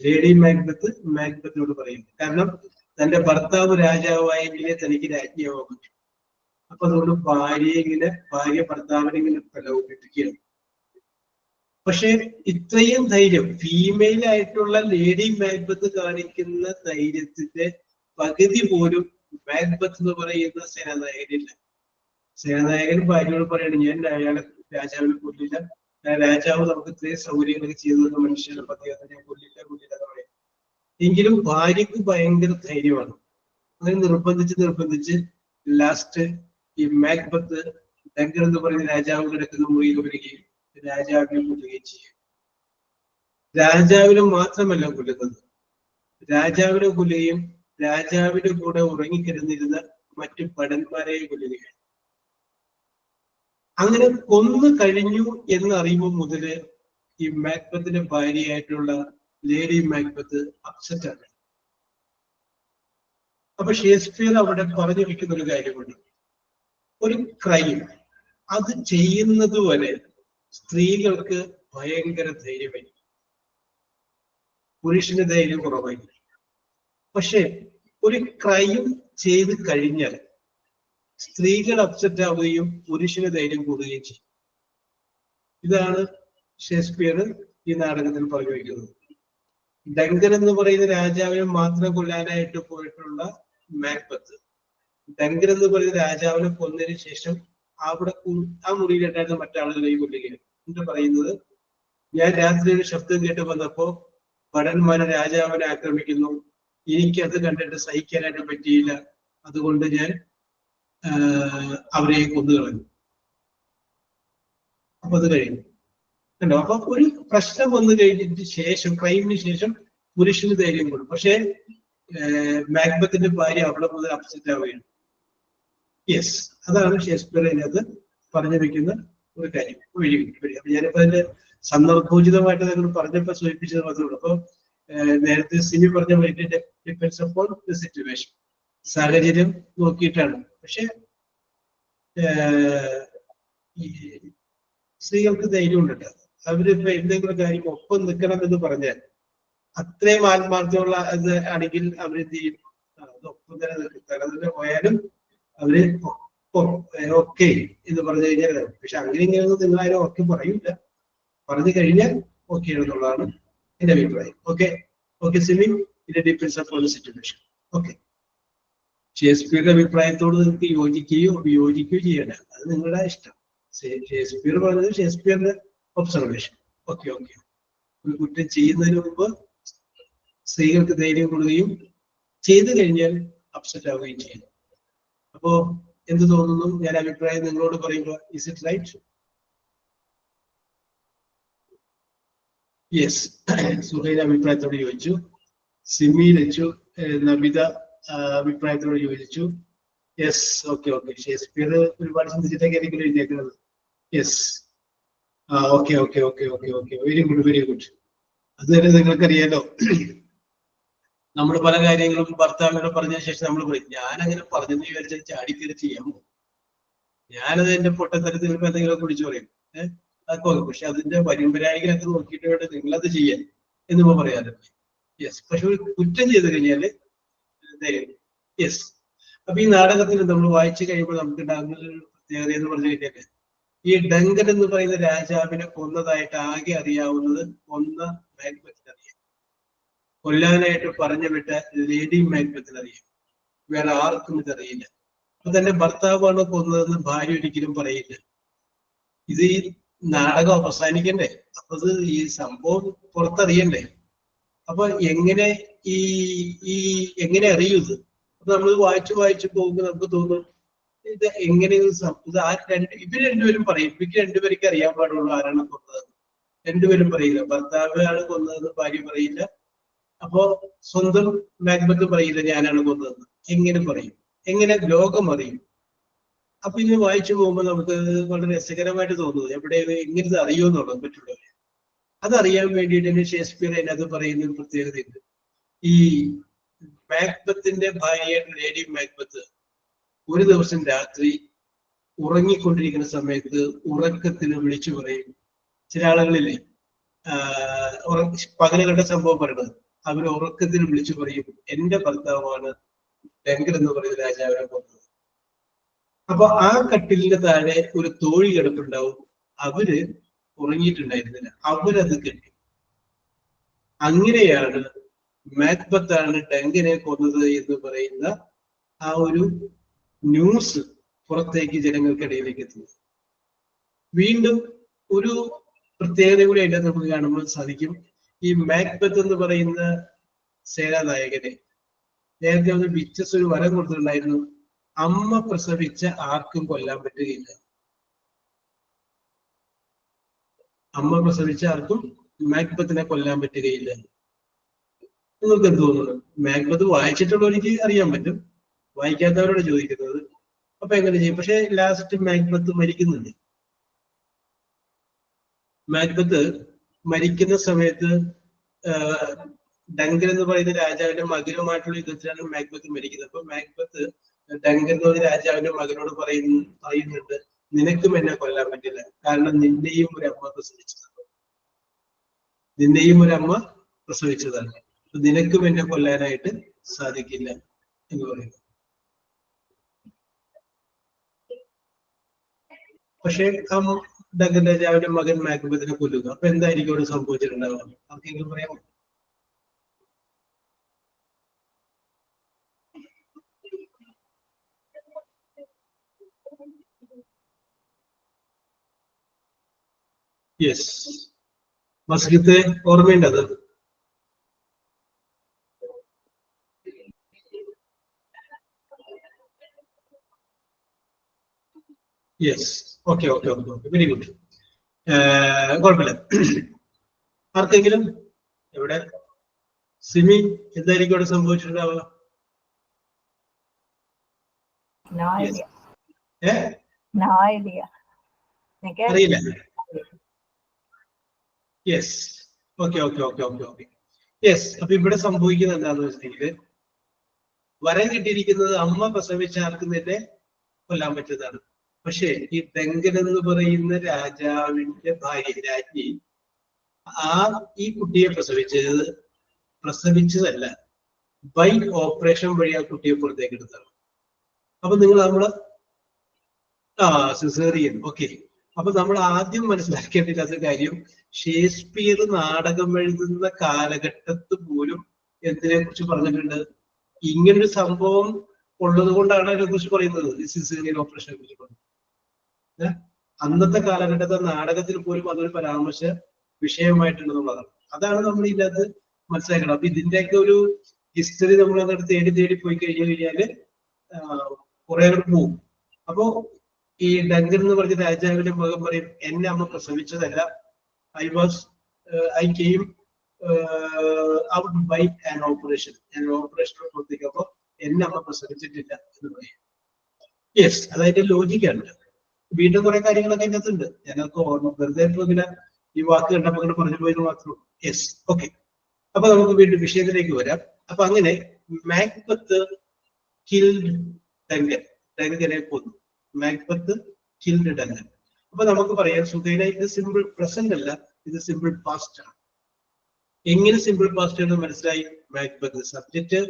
ലേഡി മാക്ബത്തിനോട് പറയുന്നു. കാരണം തന്റെ ഭർത്താവ് രാജാവായെങ്കിലേ തനിക്ക് രാജ്ഞിയാവാൻ പറ്റും. അപ്പൊ അതുകൊണ്ട് ഭാര്യ ഭർത്താവിനെ ഇങ്ങനെ പ്രലോഭിപ്പിക്കുകയാണ്. പക്ഷെ ഇത്രയും ധൈര്യം ഫീമെയിൽ ആയിട്ടുള്ള ലേഡി മാക്ബത്ത് കാണിക്കുന്ന ധൈര്യത്തിന്റെ പകുതി പോലും മാക്ബത്ത് എന്ന് പറയുന്ന സേനാനായകനില്ല. സേനാനായകൻ ഭാര്യയോട് പറയാണ്, ഞാൻ അയാളെ രാജാവിനെ കൊല്ലില്ല, രാജാവ് നമുക്ക് ഇത്രയും സൗകര്യങ്ങളൊക്കെ ചെയ്തു തന്ന മനുഷ്യനെ അദ്ദേഹത്തിനെ കൊല്ലില്ല എന്ന് പറയാം. എങ്കിലും ഭാര്യക്ക് ഭയങ്കര ധൈര്യമാണ്. അങ്ങനെ നിർബന്ധിച്ച് ലാസ്റ്റ് ഈ മാക്ബത്ത് ഡങ്കൻ എന്ന് പറയുന്ന രാജാവ് കിടക്കുന്ന മുറിയിൽ വരികയും രാജാവിനെ കൊല്ലുകയും ചെയ്യും. രാജാവിനെ മാത്രമല്ല കൊല്ലുന്നത്, രാജാവിനെ കൊല്ലുകയും രാജാവിന്റെ കൂടെ ഉറങ്ങിക്കിടന്നിരുന്ന മറ്റു ഭടന്മാരെയും കൊല്ലുകയാണ്. അങ്ങനെ കൊന്നു കഴിഞ്ഞു എന്നറിയുമ്പോൾ മുതല് ഈ മാക്ബത്തിന്റെ ഭാര്യയായിട്ടുള്ള ലേഡി മാക്ബത്ത് അപ്സെറ്റ് ആണ്. അപ്പൊ ഷേക്സ്പിയർ അവിടെ പറഞ്ഞു വെക്കുന്ന ഒരു കാര്യമുണ്ട്. ഒരു ക്രൈം അത് ചെയ്യുന്നത് വരെ സ്ത്രീകൾക്ക് ഭയങ്കര ധൈര്യമായിരിക്കും, പുരുഷന് ധൈര്യം കുറവായിരിക്കും. പക്ഷെ ഒരു ക്രൈം ചെയ്ത് കഴിഞ്ഞാൽ സ്ത്രീകൾ അപ്സെറ്റ് ആവുകയും പുരുഷന് ധൈര്യം കൂടുകയും ചെയ്യും. ഇതാണ് ഷേക്സ്പിയർ ഈ നാടകത്തിൽ പറഞ്ഞു വയ്ക്കുന്നത്. ഡങ്കൻ എന്ന് പറയുന്ന രാജാവിനെ മാത്രം കൊല്ലാനായിട്ട് പോയിട്ടുള്ള മാക്ബത്ത് ഡങ്കൻ എന്ന് പറയുന്ന രാജാവിനെ കൊന്നതിന് ശേഷം അവിടെ ആ മുറിയിലുണ്ടായിരുന്ന മറ്റാളുകളെയും കൊല്ലുകയാണ്. എന്താ പറയുന്നത്, ഞാൻ രാത്രി ഒരു ശബ്ദം കേട്ട് വന്നപ്പോ ഭടന്മാരെ രാജാവിനെ ആക്രമിക്കുന്നു, എനിക്കത് കണ്ടിട്ട് സഹിക്കാനായിട്ട് പറ്റിയില്ല, അതുകൊണ്ട് ഞാൻ അവരെ കൊന്നു കളഞ്ഞു. അപ്പൊ അത് കഴിഞ്ഞു കണ്ടോ. അപ്പൊ ഒരു പ്രശ്നം വന്നു കഴിഞ്ഞിട്ട് ശേഷം, ക്രൈമിന് ശേഷം പുരുഷന് ധൈര്യം കൊടുക്കും. പക്ഷെ മാക്ബത്തിന്റെ ഭാര്യ അവിടെ മുതൽ അപ്സെറ്റ് ആവുകയാണ്. യെസ്, അതാണ് ഷേക്സ്പിയർ അതിനകത്ത് പറഞ്ഞു വെക്കുന്ന ഒരു കാര്യം. അപ്പൊ ഞാനിപ്പോ അതിന്റെ സന്ദർഭോചിതമായിട്ട് നിങ്ങൾ പറഞ്ഞപ്പോ സൂചിപ്പിച്ചത് മാത്രമേ ഉള്ളൂ. അപ്പൊ നേരത്തെ സിമി പറഞ്ഞ it depends upon the situation, സാഹചര്യം നോക്കിയിട്ടാണ്. പക്ഷെ ഈ സ്ത്രീകൾക്ക് ധൈര്യം ഉണ്ട്. അവരിപ്പോ എന്തെങ്കിലും കാര്യം ഒപ്പം നിൽക്കണം എന്ന് പറഞ്ഞാൽ അത്രയും ആത്മാർത്ഥമുള്ള അത് ആണെങ്കിൽ അവരെന്ത് ചെയ്യും, ഒപ്പം തന്നെ നിൽക്കും. തലതിൽ പോയാലും അവര് ഓക്കെ എന്ന് പറഞ്ഞു കഴിഞ്ഞാൽ. പക്ഷെ അങ്ങനെ ഇങ്ങനെയൊന്നും നിങ്ങളാരും ഓക്കെ പറയൂല, പറഞ്ഞു കഴിഞ്ഞാൽ ഓക്കെ എന്നുള്ളതാണ് എന്റെ അഭിപ്രായം. ഓക്കെ സിമി, ഇത് depends upon the situation. Okay, ഷേക്സ്പിയറുടെ അഭിപ്രായത്തോട് നിങ്ങൾക്ക് യോജിക്കുകയോ വിയോജിക്കുകയോ ചെയ്യണ്ട, അത് നിങ്ങളുടെ ഇഷ്ടം. ഷേക്സ്പിയർ പറഞ്ഞത് ഷേക്സ്പിയറിന്റെ ഒബ്സർവേഷൻ. Okay okay. ഒരു കുറ്റം ചെയ്യുന്നതിന് മുമ്പ് സ്ത്രീകൾക്ക് ധൈര്യം കൊടുക്കുകയും ചെയ്തു കഴിഞ്ഞാൽ അപ്സെറ്റ് ആവുകയും ചെയ്യും. അപ്പോ എന്ത് തോന്നുന്നു? ഞാൻ അഭിപ്രായം നിങ്ങളോട് പറയുമ്പോൾ is it right? Yes. Suhail അഭിപ്രായത്തോട് യോജിച്ചു. സിമി ലച്ചു, നബിത അഭിപ്രായത്തോട് യോജിച്ചു. യെസ്. Okay okay. ഷേക്സ്പിയർ ഒരുപാട് ചിന്തിച്ചിട്ടൊക്കെ ആയിരിക്കും എഴുതിയേക്കുന്നത്. Yes. Okay okay okay okay okay. Very good very good. അതുവരെ നിങ്ങൾക്കറിയാലോ, നമ്മൾ പല കാര്യങ്ങളും ഭർത്താവിനോട് പറഞ്ഞ ശേഷം നമ്മൾ പറയും ഞാൻ അങ്ങനെ പറഞ്ഞെന്ന് വിചാരിച്ചാൽ ചാടിക്കറി ചെയ്യാമോ, ഞാനത് എന്റെ പൊട്ടത്തരത്തിൽ എന്തെങ്കിലും വിളിച്ചു പറയും. അതൊക്കെ ഓക്കെ. പക്ഷെ അതിന്റെ പരമ്പരാഗികളൊക്കെ നോക്കിയിട്ട് വേണ്ട നിങ്ങളത് ചെയ്യാൻ എന്നിപ്പോ പറയാറുണ്ട്. യെസ്. പക്ഷെ ഒരു കുറ്റം ചെയ്ത് കഴിഞ്ഞാല് യെസ്. അപ്പൊ ഈ നാടകത്തിൽ നമ്മൾ വായിച്ചു കഴിയുമ്പോൾ നമുക്ക് ഉണ്ടാകുന്ന ഒരു പ്രത്യേകത എന്ന് പറഞ്ഞു കഴിഞ്ഞാല്, ഈ ഡങ്കൻ എന്ന് പറയുന്ന രാജാവിനെ കൊന്നതായിട്ട് ആകെ അറിയാവുന്നത് കൊന്ന മാക്ബത്തിന് അറിയാം, കൊല്ലാനായിട്ട് പറഞ്ഞു വിട്ട ലേഡി മാക്ബത്തിന് അറിയാം, വേറെ ആർക്കും ഇതറിയില്ല. അപ്പൊ തന്റെ ഭർത്താവാണ് കൊന്നതെന്ന് ഭാര്യ ഒരിക്കലും പറയില്ല. ഇത് ഈ നാടകം അവസാനിക്കണ്ടേ, അപ്പൊ ഇത് ഈ സംഭവം പുറത്തറിയണ്ടേ. അപ്പൊ എങ്ങനെ ഈ ഈ എങ്ങനെ അറിയൂ ഇത്? അപ്പൊ നമ്മൾ വായിച്ചു പോകുമ്പോൾ നമുക്ക് തോന്നും ഇത് എങ്ങനെ ഇത് ഇവര് രണ്ടുപേരും പറയും, ഇവർക്ക് രണ്ടുപേർക്ക് അറിയാൻ പാടുള്ളൂ ആരാണ് കൊന്നത്. രണ്ടുപേരും പറയില്ല. ഭർത്താവാണ് കൊന്നതെന്ന് ഭാര്യ പറയില്ല. അപ്പോ സ്വന്തം മാക്ബത്ത് പറയില്ല ഞാനാണ് കൊന്നതെന്ന്. എങ്ങനെ പറയും? എങ്ങനെ ലോകം അറിയും? അപ്പൊ ഇത് വായിച്ചു പോകുമ്പോൾ നമുക്ക് വളരെ രസകരമായിട്ട് തോന്നുന്നു, എവിടെ എങ്ങനെ ഇത് അറിയുമെന്നുള്ളത് മറ്റുള്ളവരെ. അതറിയാൻ വേണ്ടിയിട്ട് തന്നെ ഷേക്സ്പിയർ അതിനകത്ത് പറയുന്ന ഒരു പ്രത്യേകതയുണ്ട്. ഈ മാക്ബത്തിന്റെ ഭാര്യയായിട്ട് ലേഡി മാക്ബത്ത് ഒരു ദിവസം രാത്രി ഉറങ്ങിക്കൊണ്ടിരിക്കുന്ന സമയത്ത് ഉറക്കത്തിന് വിളിച്ചു പറയും. ചില ആളുകളില്ലേ പകലുകളുടെ സംഭവം പറയുന്നത്, അവർ ഉറക്കത്തിന് വിളിച്ചു പറയും എന്റെ ഭർത്താവാണ് ഡങ്കൻ എന്ന് പറയുന്ന രാജാവിനെ കൊന്നത്. അപ്പൊ ആ കട്ടിലിന്റെ താഴെ ഒരു തോഴി കിടപ്പുണ്ടാവും, അവര് ഉറങ്ങിയിട്ടുണ്ടായിരുന്നില്ല, അവരത് കെട്ടി. അങ്ങനെയാണ് മാക്ബത്താണ് ഡങ്കനെ കൊന്നത് എന്ന് പറയുന്ന ആ ഒരു ന്യൂസ് പുറത്തേക്ക് ജനങ്ങൾക്കിടയിലേക്ക് എത്തുന്നത്. വീണ്ടും ഒരു പ്രത്യേകത കൂടി അതിനകത്ത് നമുക്ക് കാണുമ്പോൾ സാധിക്കും. ഈ മാക്ബത്ത് എന്ന് പറയുന്ന സേനാനായകനെ നേരത്തെ ഒന്ന് വിച്ചസ് ഒരു വരം കൊടുത്തിട്ടുണ്ടായിരുന്നു, അമ്മ പ്രസവിച്ച ആർക്കും കൊല്ലാൻ പറ്റുകയില്ല. അമ്മ പ്രസവിച്ച ആർക്കും മാക്ബത്തിനെ കൊല്ലാൻ പറ്റുകയില്ല. നിങ്ങൾക്ക് എന്ത് തോന്നുന്നു? മാക്ബത്ത് വായിച്ചിട്ടുള്ളവർക്ക് അറിയാൻ പറ്റും, വായിക്കാത്തവരോട് ചോദിക്കുന്നത് അപ്പൊ എങ്ങനെ ചെയ്യും? പക്ഷെ ലാസ്റ്റ് മാക്ബത്ത് മരിക്കുന്നുണ്ട്. മാക്ബത്ത് മരിക്കുന്ന സമയത്ത് ഡങ്കൻ എന്ന് പറയുന്ന രാജാവിന്റെ മകനുമായിട്ടുള്ള യുദ്ധത്തിലാണ് മാക്ബത്ത് മരിക്കുന്നത്. അപ്പൊ മാക്ബത്ത് ഡങ്കൻ എന്ന് പറയുന്ന രാജാവിന്റെ മകനോട് പറയുന്നുണ്ട് നിനക്കും എന്നെ കൊല്ലാൻ പറ്റില്ല, കാരണം നിന്റെയും ഒരു അമ്മ പ്രസവിച്ചതാണ്, നിന്റെയും ഒരു അമ്മ പ്രസവിച്ചതാണ്, നിനക്കും എന്നെ കൊല്ലാനായിട്ട് സാധിക്കില്ല എന്ന് പറയുന്നു. പക്ഷെ ആ ഡങ്കൻ രാജാവിന്റെ മകൻ മാക്ബത്തിനെ കൊല്ലുന്നു. അപ്പൊ എന്തായിരിക്കും അവിടെ സംഭവിച്ചിട്ടുണ്ടാവുക? ആർക്കെങ്കിലും പറയാമോ? യെസ്. മസ്ജിദ് ഓർമ്മയുണ്ടത്? Yes. Okay okay okay okay. Very good. കുഴപ്പമില്ല. ആർക്കെങ്കിലും? എവിടെ സിമി, എന്തായിരിക്കും അവിടെ സംഭവിച്ചിട്ടുണ്ടാവുക? അറിയില്ല. Yes. Okay okay okay okay okay. Yes. അപ്പൊ ഇവിടെ സംഭവിക്കുന്നത് എന്താണെന്ന് വെച്ചിട്ടുണ്ടെങ്കിൽ, വരം കിട്ടിയിരിക്കുന്നത് അമ്മ പ്രസവിച്ച ആർക്കും തന്നെ കൊല്ലാൻ പറ്റുന്നതാണ്. പക്ഷേ ഈ ഡങ്കൻ എന്ന് പറയുന്ന രാജാവിന്റെ ഭാര്യ രാജ്ഞി ഈ കുട്ടിയെ പ്രസവിച്ചതല്ല, ബൈ ഓപ്പറേഷൻ വഴി ആ കുട്ടിയെ പുറത്തേക്ക് എടുത്താണ്. അപ്പൊ നമ്മള് സിസേറിയൻ. ഓക്കെ. അപ്പൊ നമ്മൾ ആദ്യം മനസ്സിലാക്കേണ്ടില്ലാത്ത കാര്യം, ഷേക്സ്പിയർ നാടകം എഴുതുന്ന കാലഘട്ടത്ത് പോലും എന്തിനെ കുറിച്ച് പറഞ്ഞിട്ടുണ്ട്? ഇങ്ങനൊരു സംഭവം ഉള്ളത് കൊണ്ടാണ് അതിനെ കുറിച്ച് പറയുന്നത്, സിസേറിയൻ ഓപ്പറേഷനെ കുറിച്ച് പറയുന്നത്. അന്നത്തെ കാലഘട്ടത്തെ നാടകത്തിൽ പോലും അതൊരു പരാമർശം വിഷയമായിട്ടുണ്ടെന്നുള്ളതാണ്. അതാണ് നമ്മൾ ഇതിനകത്ത് മനസ്സിലാക്കണം. അപ്പൊ ഇതിന്റെയൊക്കെ ഒരു ഹിസ്റ്ററി നമ്മൾ അങ്ങോട്ട് തേടി പോയി കഴിഞ്ഞാല് കുറെ അങ്ങോട്ട് പോകും. അപ്പോ ഈ ഡങ്കൻ എന്ന് പറഞ്ഞ രാജാവിന്റെ മകൻ പറയും, എന്നെ അമ്മ പ്രസവിച്ചതല്ല, I came out by an operation, ഞാൻ ഓപ്പറേഷനെ പ്രവർത്തിക്കുമ്പോ എന്നെ അമ്മ പ്രസവിച്ചിട്ടില്ല എന്ന് പറയും. യെസ്, അതതിന്റെ ലോജിക്കാണ്. വീണ്ടും കുറെ കാര്യങ്ങളൊക്കെ അതിനകത്തുണ്ട്. ഞങ്ങൾക്ക് ഓർമ്മ വെറുതെ ഇങ്ങനെ ഈ വാക്ക് കണ്ടപ്പോൾ അങ്ങനെ പറഞ്ഞു പോയെന്ന് മാത്രമേ. Yes, okay. അപ്പൊ നമുക്ക് വീണ്ടും വിഷയത്തിലേക്ക് വരാം. അപ്പൊ അങ്ങനെ മാക്ബത്ത് കിൽഡ് ഡങ്കൻ, ഡങ്കനെ കൊന്നു. Macbeth killed Duncan. അപ്പൊ നമുക്ക് പറയാം സുഖേന, ഇത് സിമ്പിൾ പ്രസന്റ് അല്ല, ഇത് സിമ്പിൾ പാസ്റ്റ് ആണ്. എങ്ങനെ സിമ്പിൾ പാസ്റ്റ് എന്ന് മനസ്സിലായി? Macbeth subject,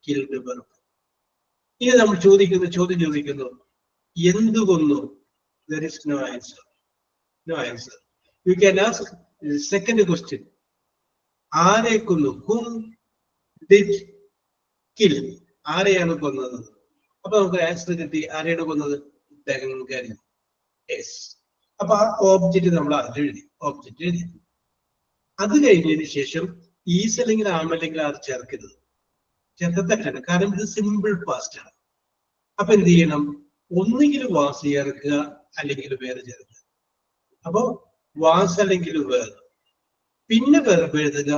killed verb. ഇനി നമ്മൾ ചോദ്യം ചോദിക്കുന്നു, എന്ത് കൊന്നു? There is no answer. No answer. You can ask the second question. ആരെ കൊന്നു? Whom did kill? ആരെയാണ് കൊന്നത്? അപ്പൊ നമുക്ക് ആൻസർ കിട്ടി. ആരെയാണ് കൊന്നത്? ഡങ്കൻ. യെസ്. അപ്പൊ ആ ഓബ്ജക്റ്റ് നമ്മൾ അതിലെഴുതി, ഓബ്ജക്റ്റ് എഴുതി. അത് കഴിഞ്ഞതിന് ശേഷം ഈസ് അല്ലെങ്കിൽ ആമല്ലെങ്കിൽ അത് ചേർക്കരുത്. ചേർക്കത്തക്കാണ്, കാരണം ഇത് സിമ്പിൾ പാസ്റ്റ് ആണ്. അപ്പൊ എന്ത് ചെയ്യണം? ഒന്നുകിൽ വാസ് ചേർക്കുക, അല്ലെങ്കിൽ വേറെ ചേർക്കുക. അപ്പോ വാസ് അല്ലെങ്കിൽ വേർ, പിന്നെ വെർബ് എഴുതുക.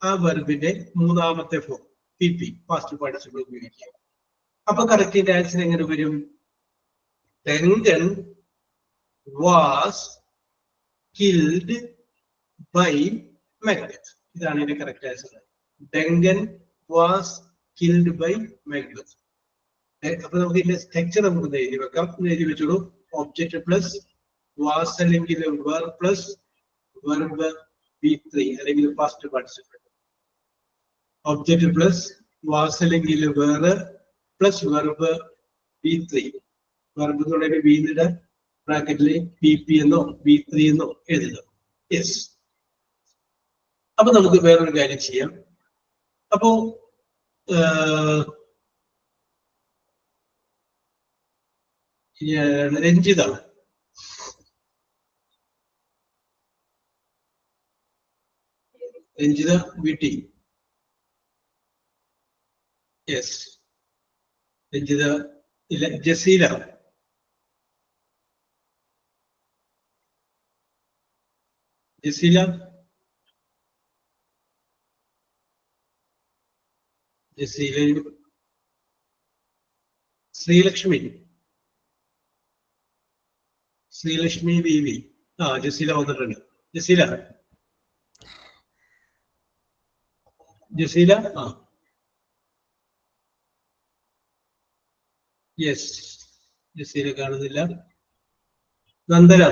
ആ വെർബിന്റെ മൂന്നാമത്തെ ഫോം PP, പാസ്റ്റ് പാർട്ടിസിപ്പിൾ ഉപയോഗിക്കുക. അപ്പൊ കറക്റ്റിന്റെ ആൻസർ എങ്ങനെ വരും? Duncan was killed by Macbeth. ഇതാണ് ഇതിന്റെ correct answer. Duncan was killed by Macbeth. അപ്പൊ നമുക്ക് ഇതിന്റെ സ്ട്രക്ചർ നമുക്ക് എഴുതി വെക്കാം. എഴുതി വെച്ചോളൂ. ഒബ്ജക്റ്റ് പ്ലസ് വാസ് അല്ലെങ്കിൽ വേർ പ്ലസ് വെർബ് V3 അല്ലെങ്കിൽ past participle. Object plus was അല്ലെങ്കിൽ were plus verb V3. Verb എന്ന് പറയുമ്പോൾ വീന്നിടെ ബ്രാക്കറ്റില് PP എന്നോ V3 എന്നോ എഴുതുക. യെസ്. അപ്പൊ നമുക്ക് വേറൊരു കാര്യം ചെയ്യാം. അപ്പോ രഞ്ജിത, രഞ്ജിത വീട്ടി. യെസ്, രഞ്ജിത ഇല്ല. ജസീല, ജസീല, ജസീല. ശ്രീലക്ഷ്മി, ശ്രീലക്ഷ്മി ദേവി. ജസീല വന്നിട്ടുണ്ട്. ജസീല, ജസീല. യെസ്, ജസീല കാണുന്നില്ല. Nandana,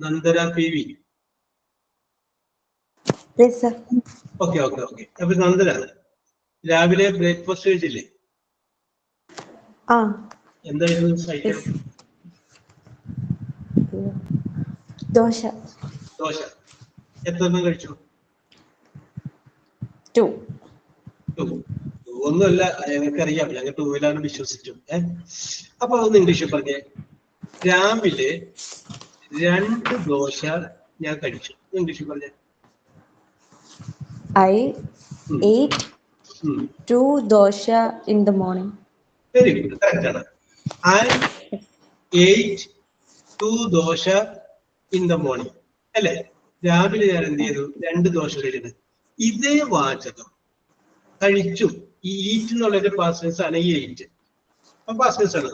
Nandana PV. Okay okay okay. അപ്പൊ നന്ദന, രാവിലെ ബ്രേക്ക്ഫാസ്റ്റ് കഴിച്ചില്ലേ? എന്തായിരുന്നു കഴിച്ചത്? ദോശ. ദോശ. എത്രണ്ണം കഴിച്ചു? 2. ഒന്നുമല്ല, ഞങ്ങൾക്കറിയാം, ഞങ്ങൾ 2-ലാണ് വിശ്വസിച്ചു. അപ്പൊ ഒന്ന് ഇംഗ്ലീഷിൽ പറഞ്ഞേ. രാവിലെ 2 ദോശ ഞാൻ കഴിച്ചു. ഇംഗ്ലീഷിൽ പറഞ്ഞേ. I ate 2 dosha in the morning. Very good. Correct ആണ്. I ate 2 dosa in the morning. അല്ലേ? രാവിലെ ഞാൻ എന്ത് ചെയ്തു? 2 ദോശ കഴിച്ചു. ഇതേ വാചകം കഴിച്ചു. ഈ ഈറ്റ് എന്നുള്ളൊരു പാസൻസ് ആണ്. ഈ എയ്റ്റ് പാസൻസ് ആണ്.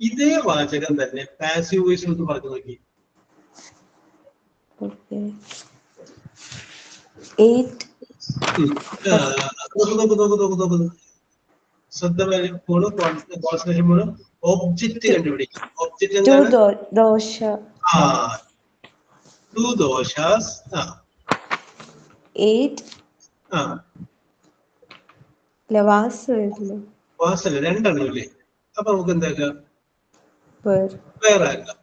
ഇതേ വാചകം തന്നെ പാസീവ് വോയിസ് എന്ന് പറഞ്ഞു നോക്കി. ഒബ്ജക്റ്റ് കണ്ടുപിടിക്കും. ഒബ്ജക്റ്റ് എന്താണ്? 2 ദോശാസ്. 8 വാസല്ല, 2 ഇല്ലേ? അപ്പൊ നമുക്ക് എന്താക്കാം? വേറെ ആക്കാം.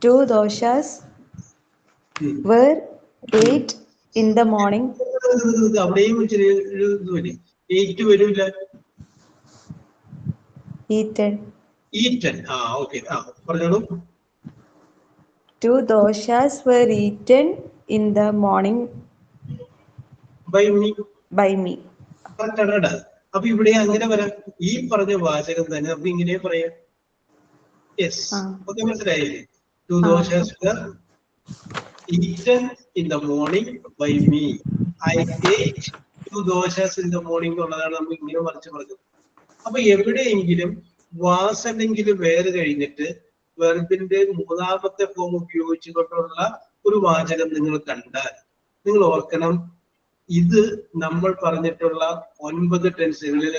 2 doshas were ate in the morning. അവിടെയും ചെറിയ ഇത് വരും. 8 വരില്ല. Eaten. ഓക്കെ. പറഞ്ഞോളൂ. 2 doshas were eaten in the morning by me. by me. കറക്റ്റാണ്. അപ്പൊ ഇവിടെ അങ്ങനെ വരാം. ഈ പറഞ്ഞ വാചകം തന്നെ നമുക്ക് ഇങ്ങനെ പറയാം. യെസ്, ഓക്കെ, മനസ്സിലായില്ലേ? 2 doshas were eaten in the morning by me. I ate 2 doshas in the morning എന്നുള്ളതാണ് നമ്മൾ ഇങ്ങനെ മറിച്ച് പറഞ്ഞത്. അപ്പൊ എവിടെയെങ്കിലും വാസ് അല്ലെങ്കിൽ വേറെ കഴിഞ്ഞിട്ട് വെർബിന്റെ മൂന്നാമത്തെ ഫോം ഉപയോഗിച്ചുകൊണ്ടുള്ള ഒരു വാചകം നിങ്ങൾ കണ്ടാൽ നിങ്ങൾ ഓർക്കണം, ഇത് നമ്മൾ പറഞ്ഞിട്ടുള്ള 9 ടെൻസുകളിൽ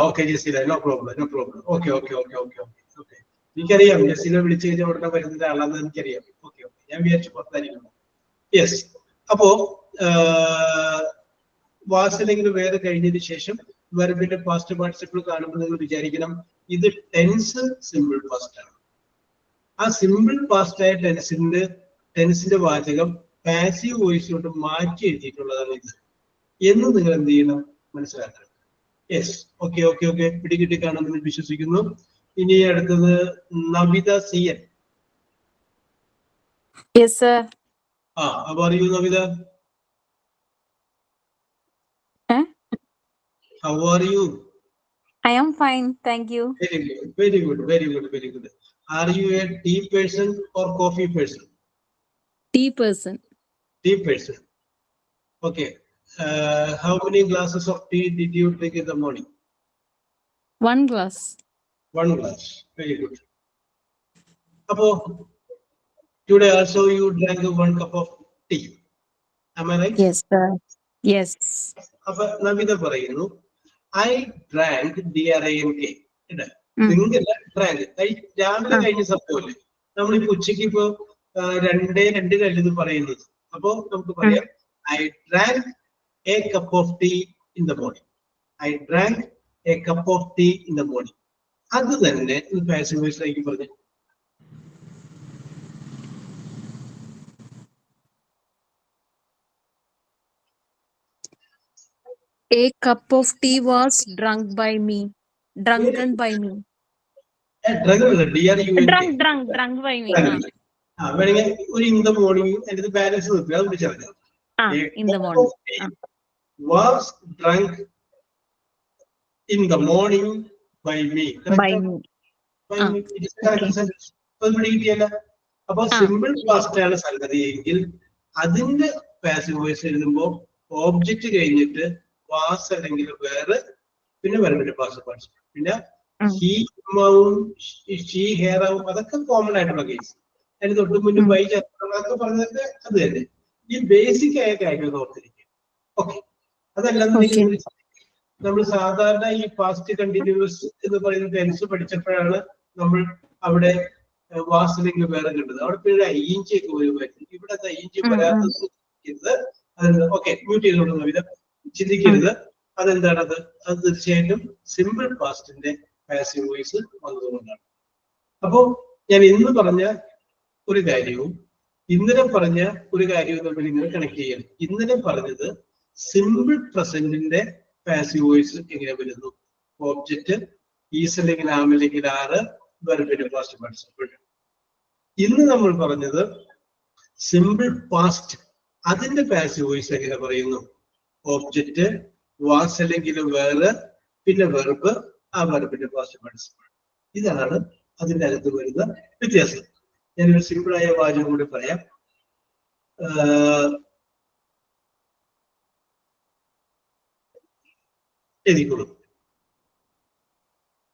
ഓക്കെ ജെസില, നോ പ്രോബ്ലം. ഓക്കെ എനിക്കറിയാം, ജെസില വിളിച്ചു കഴിഞ്ഞാൽ ഉടനെ വരുന്നത് ആളാന്ന് എനിക്കറിയാം. ഓക്കെ ഞാൻ വിചാരിച്ചു പുറത്തായിരിക്കണം. യെസ്, അപ്പോ വാസ് അല്ലെങ്കിൽ വേറെ കഴിഞ്ഞതിന് ശേഷം വെർബിന്റെ പാസ്റ്റ് പാർട്ടിസിപ്പിൾ കാണുമ്പോൾ നിങ്ങൾ വിചാരിക്കണം ഇത് ടെൻസ് സിമ്പിൾ പാസ്റ്റ് ആണ്. ആ സിമ്പിൾ പാസ്റ്റ് ആയ ടെൻസിന്റെ വാചകം പാസീവ് വോയിസ് കൊണ്ട് മാറ്റി എഴുതിയിട്ടുള്ളതാണ് ഇത് എന്ന് നിങ്ങൾ എന്ത് ചെയ്യണം, മനസ്സിലാക്കണം. യെസ്, ഓക്കെ പിടികിട്ടി കാണുമെന്ന് വിശ്വസിക്കുന്നു. ഇനി അടുത്തത് Navitha Zion. Yes, sir. How are you, Navida? How are you? I am fine, thank you. Very good. Are you a tea person or coffee person? Tea person. Tea person. Okay. How many glasses of tea did you drink in the morning? 1 glass. 1 glass. Very good. Apo, today also you drank 1 cup of tea. Am I right? Yes, sir. Yes. Appa Navida parayunu, I drank DRINK. Drink drank. രാവിലെ കഴിഞ്ഞ സംഭവമല്ലേ, നമ്മളിപ്പോ ഉച്ചക്ക് ഇപ്പൊ 2 കഴിഞ്ഞത് പറയുന്നത്. അപ്പോ നമുക്ക് പറയാം I drank a cup of tea in the morning. I drank a cup of tea in the morning. അത് തന്നെ പാസീവ് വോയിസിലേക്ക് പറഞ്ഞു. A cup of tea was drunken by me. Drunk by me. Drunk by me. വേണമെങ്കിൽ ഒരു in the morning എന്റെ balance നിർത്തി അത് വിളിച്ചാൽ in the morning. Was drunk in the morning by me. By me. അപ്പൊ simple past ആണ് സംഗതി എങ്കിൽ അതിന്റെ പാസീവ് വോയിസ് എഴുതുമ്പോ ഓബ്ജക്റ്റ് കഴിഞ്ഞിട്ട് വാസ് അല്ലെങ്കിൽ വേറെ പിന്നെ വെർബിന്റെ പാസ്റ്റ് പാർട്ടിസിപ്പിൾ പിന്നെ ഹീ ആവും ഷീ ഹെയർ ആവും അതൊക്കെ കോമൺ ആയിട്ടുള്ള കേസ്. അതിന് തൊട്ട് മുന്നേ ബൈ ചേർന്നതൊക്കെ പറഞ്ഞതൊക്കെ അത് തന്നെ. ഈ ബേസിക് ആയ കാര്യം ഓർത്തിരിക്കുക. ഓക്കെ, അതല്ലാതെ നമ്മൾ സാധാരണ ഈ പാസ്റ്റ് കണ്ടിന്യൂസ് എന്ന് പറയുന്ന ടെൻസ് പഠിച്ചപ്പോഴാണ് നമ്മൾ അവിടെ വാസനെങ്കിൽ വേറെ കണ്ടത്. അവിടെ പേര് ഐഞ്ചി ഒക്കെ വരുമായിരുന്നു. ഇവിടെ ഐഞ്ചി വരാത്തത് ഓക്കെ മ്യൂട്ട് ചെയ്തോളുന്ന വിധം ചിന്തിക്കരുത്. അതെന്താണത്? അത് തീർച്ചയായിട്ടും സിമ്പിൾ പാസ്റ്റിന്റെ പാസീവ് വോയിസ് വന്നതുകൊണ്ടാണ്. അപ്പോ ഞാൻ ഇന്ന് പറഞ്ഞ ഒരു കാര്യവും ഇന്നലെ പറഞ്ഞ ഒരു കാര്യവും തമ്മിൽ ഇങ്ങനെ കണക്ട് ചെയ്യണം. ഇന്നലെ പറഞ്ഞത് സിമ്പിൾ പ്രസന്റിന്റെ പാസീവ് വോയിസ് എങ്ങനെ വരുന്നു? ഓബ്ജക്റ്റ് ഈസ് അല്ലെങ്കിൽ ആം അല്ലെങ്കിൽ ആറ് വെർബിന്റെ പാസ്റ്റ് പാർട്ടിസിപ്പിൾ. ഇന്ന് നമ്മൾ പറഞ്ഞത് സിമ്പിൾ പാസ്റ്റ് അതിന്റെ പാസീവ് വോയിസ് എങ്ങനെ പറയുന്നു? ഓബ്ജക്റ്റ് വാസ് അല്ലെങ്കിൽ വേറെ പിന്നെ വെർബ് ആ വെർബിന്റെ പാസ്റ്റ് പാർട്ടിസിപ്പിൾ. ഇതാണ് അതിന്റെ അകത്ത് വരുന്ന വ്യത്യാസം. ഞാനൊരു സിമ്പിൾ ആയ വാചകം കൂടി പറയാം. എഴുതിക്കോളൂ.